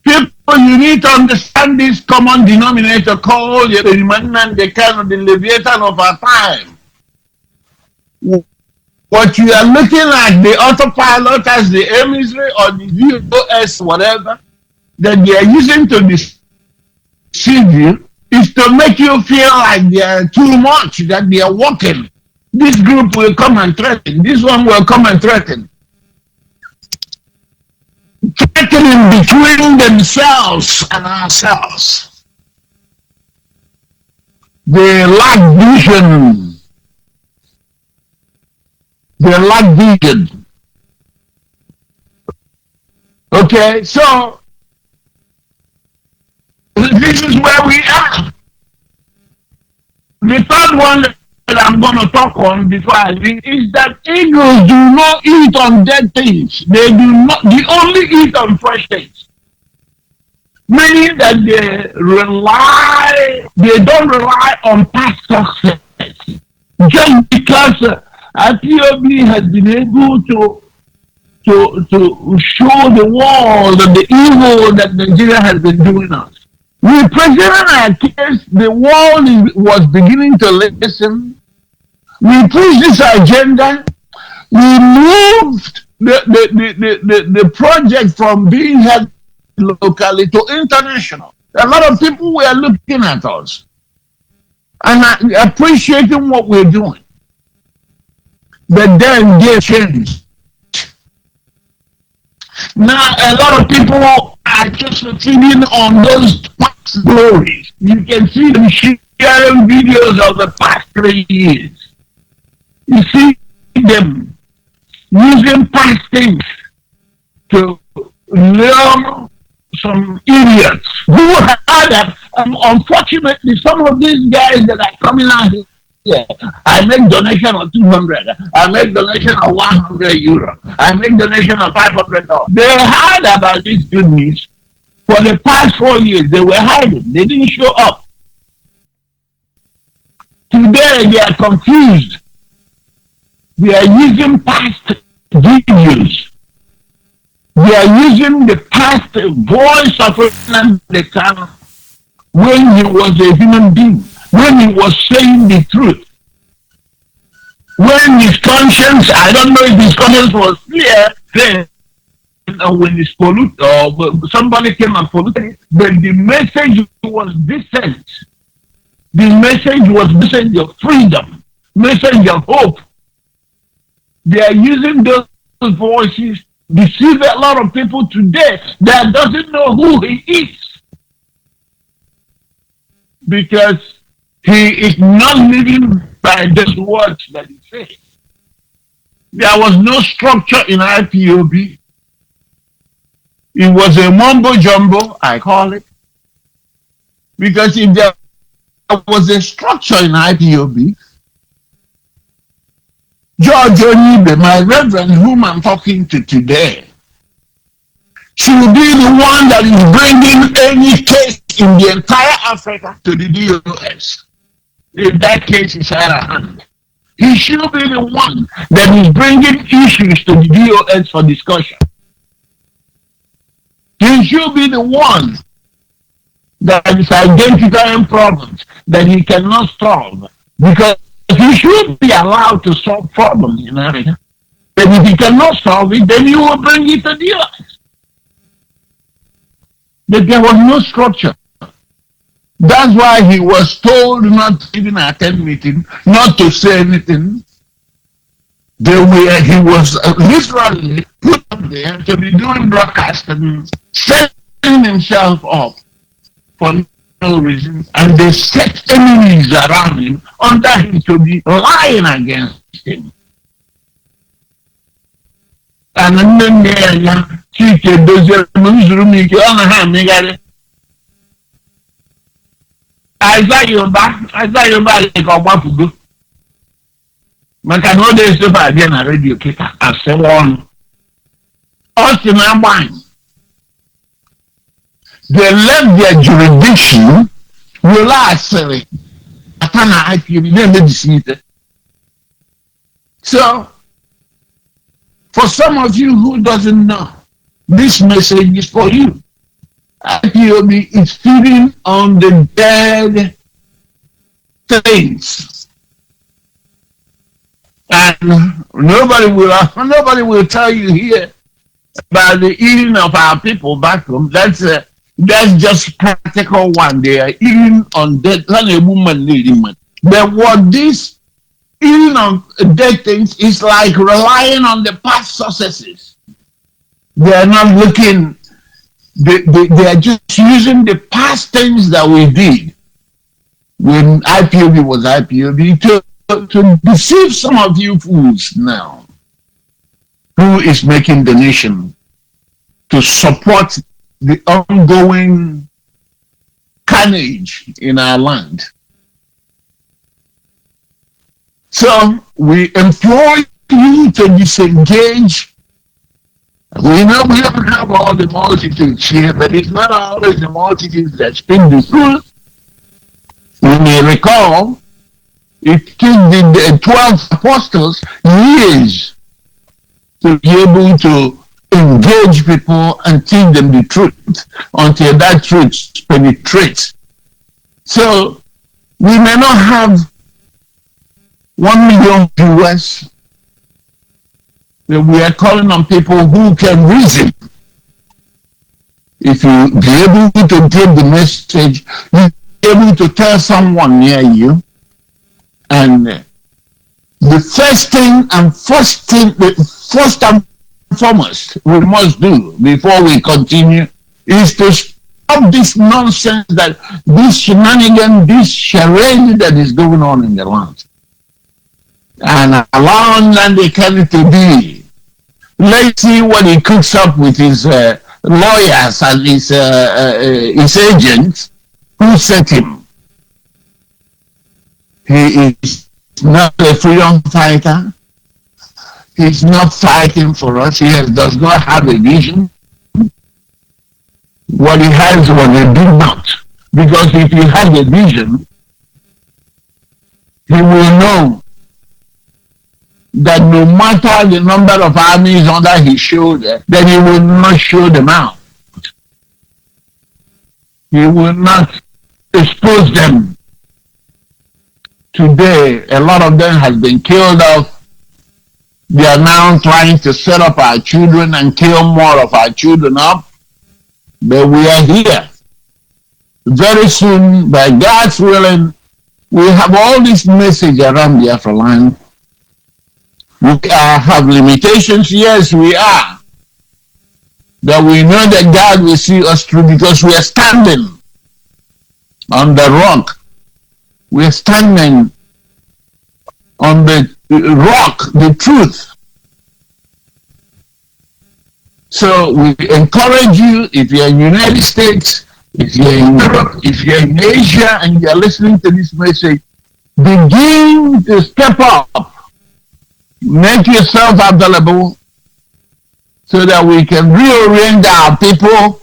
people, you need to understand this common denominator called the remnant, the kind of the Leviathan of our time. What you are looking at, the autopilot as the emissary or the VOS, whatever, that they are using to deceive you, is to make you feel like they are too much, that they are walking. This group will come and threaten. This one will come and threaten. threatening between themselves and ourselves. They lack vision. They lack vision. Okay, so this is where we are. The third one that I'm going to talk on before I leave is that eagles do not eat on dead things. They do not. They only eat on fresh things. Meaning that they don't rely on past success. Just because IPOB has been able to show the world of the evil that Nigeria has been doing us. We presented our case, the world was beginning to listen. We pushed this agenda. We moved the project from being held locally to international. A lot of people were looking at us and appreciating what we're doing. But then they changed. Now a lot of people are just feeding on those past glories. You can see them sharing videos of the past 3 years. You see them using past things to learn some idiots who had that. Unfortunately, some of these guys that are coming out here, I make donation of 200. I make donation of 100 euro. I make donation of $500. They heard about this good news for the past 4 years. They were hiding. They didn't show up. Today they are confused. They are using past videos. They are using the past voice of the Khan when he was a human being, when he was saying the truth. When his conscience, I don't know if his conscience was clear, then when it's polluted, or somebody came and polluted it, but the message was decent. The message was message of freedom, message of hope. They are using those voices to deceive a lot of people today that doesn't know who he is. Because he is not living by those words that he says. There was no structure in IPOB. It was a mumbo jumbo, I call it. Because if there was a structure in IPOB, George Onibe, my reverend, whom I'm talking to today, should be the one that is bringing any case in the entire Africa to the DOS. If that case is out of hand, he should be the one that is bringing issues to the DOS for discussion. He should be the one that is identifying problems that he cannot solve, because he should be allowed to solve problems in Africa. But if he cannot solve it, then he will bring it to DOS. But there was no structure. That's why he was told not to even attend meeting, not to say anything. He was literally put up there to be doing broadcasting, setting himself up for no reason, and they set enemies around him under him to be lying against him. And then Chike dozie mzuru m ike ọ na ha amịgharị. Aịza Yoruba dị ka ọ gbafugo maka na ọ na-esofe abịa na redio kịta asịwa ọnụ. Ọ sị na agbanyi. They left their jurisdiction were asịrị ata na IPOB na-emebisi ite. So, for some of you who doesn't know, this message is for you. IPOB is feeding on the dead things. And nobody will tell you here about the eating of our people back home. That's just practical one. They are eating on dead. But what this eating on dead things is like relying on the past successes. They are not looking, they are just using the past things that we did when IPOB was IPOB to deceive some of you fools now who is making donation to support the ongoing carnage in our land. So we implore you to disengage. We know we don't have all the multitudes here, but it's not always the multitudes that speak the truth. We may recall it took the 12 apostles years to be able to engage people and teach them the truth until that truth penetrates. So we may not have 1 million viewers, but we are calling on people who can reason. If you be able to give the message, you be able to tell someone near you. And the first and foremost we must do before we continue is to stop this nonsense, that this shenanigan, this charade that is going on in the land, and allow Nnamdi Kanu to be. Let's see what he cooks up with his lawyers and his agents who set him. He is not a freedom fighter. He's not fighting for us. He does not have a vision. What he has was a do not. Because if he had a vision, he will know that no matter the number of armies under his shoulder, that he will not show them out. He will not expose them. Today, a lot of them has been killed off. They are now trying to set up our children and kill more of our children up. But we are here. Very soon, by God's willing, we have all this message around the Biafra land. We have limitations, yes, we are. But we know that God will see us through because we are standing on the rock. We are standing on the rock, the truth. So we encourage you, if you're in the United States, if you're in Europe, if you're in Asia and you're listening to this message, begin to step up. Make yourself available so that we can reorient our people.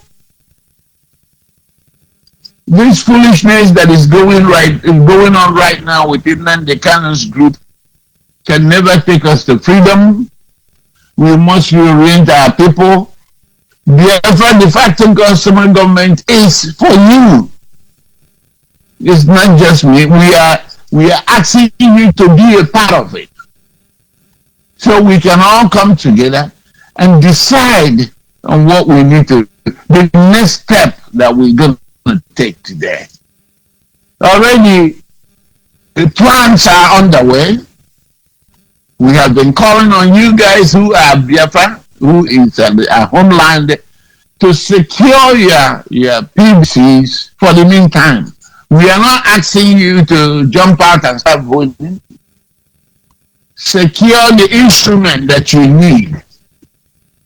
This foolishness that is going on right now within Nnamdi Kanu's group can never take us to freedom. We must reorient our people. Therefore, the facto consumer government is for you. It's not just me. We are asking you to be a part of it. So we can all come together and decide on what we need to do. The next step that we're going to take today. Already, the plans are underway. We have been calling on you guys who are Biafra, who is our homeland, to secure your PBCs for the meantime. We are not asking you to jump out and start voting. Secure the instrument that you need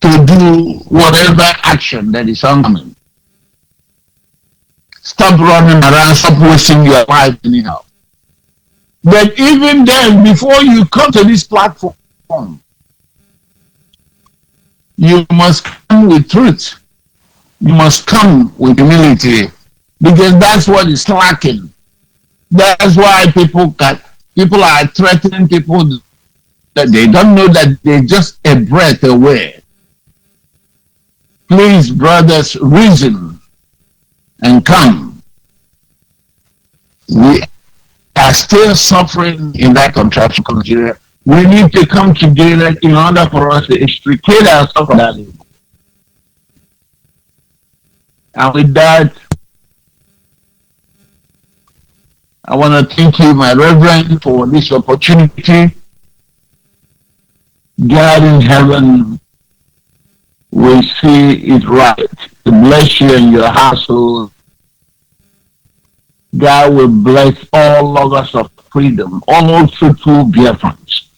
to do whatever action that is oncoming. Stop running around, stop wasting your life anyhow. But even then, before you come to this platform, you must come with truth. You must come with humility, because that's what is lacking. That's why people are threatening people that they don't know that they're just a breath away. Please, brothers, reason and come. We are still suffering in that contraption. We need to come together in order for us to extricate ourselves from that. And with that, I want to thank you, my Reverend, for this opportunity. God in heaven we see it right to bless you and your household. God will bless all lovers of freedom, also true Biafrans.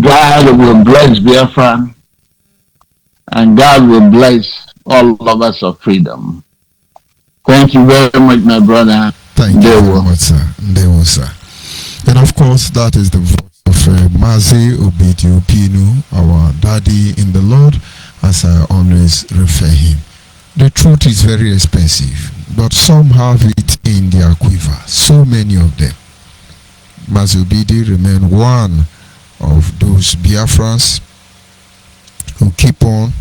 God will bless Biafran, and God will bless all lovers of freedom. Thank you very much, my brother. Thank you very much, sir. Ndewo, sir. And of course, that is the voice of Mazi Obidio Pinu, our daddy in the Lord, as I always refer him. The truth is very expensive, but some have it in their quiver. So many of them. Mazi Obidio remain one of those Biafrans who keep on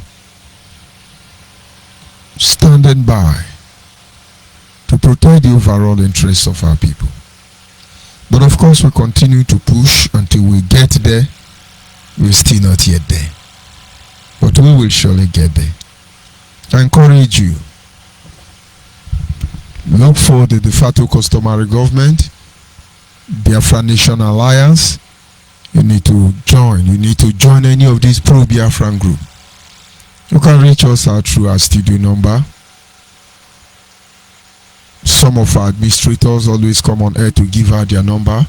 standing by to protect the overall interests of our people. But of course, we continue to push until we get there. We're still not yet there, but we will surely get there. I encourage you, look for the de facto customary government, Biafra Nation Alliance. You need to join. You need to join any of these pro-Biafran group. You can reach us out through our studio number. Some of our administrators always come on air to give out their number.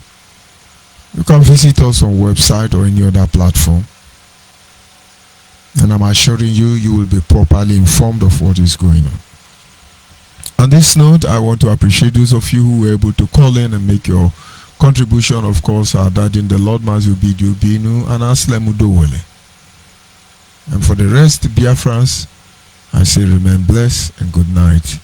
You can visit us on website or any other platform. And I'm assuring you, you will be properly informed of what is going on. On this note, I want to appreciate those of you who were able to call in and make your contribution. Of course, our dad in the Lord, Mazi Obidio Binu, and Aslem Udowole. And for the rest, Biafrans, I say remain blessed and good night.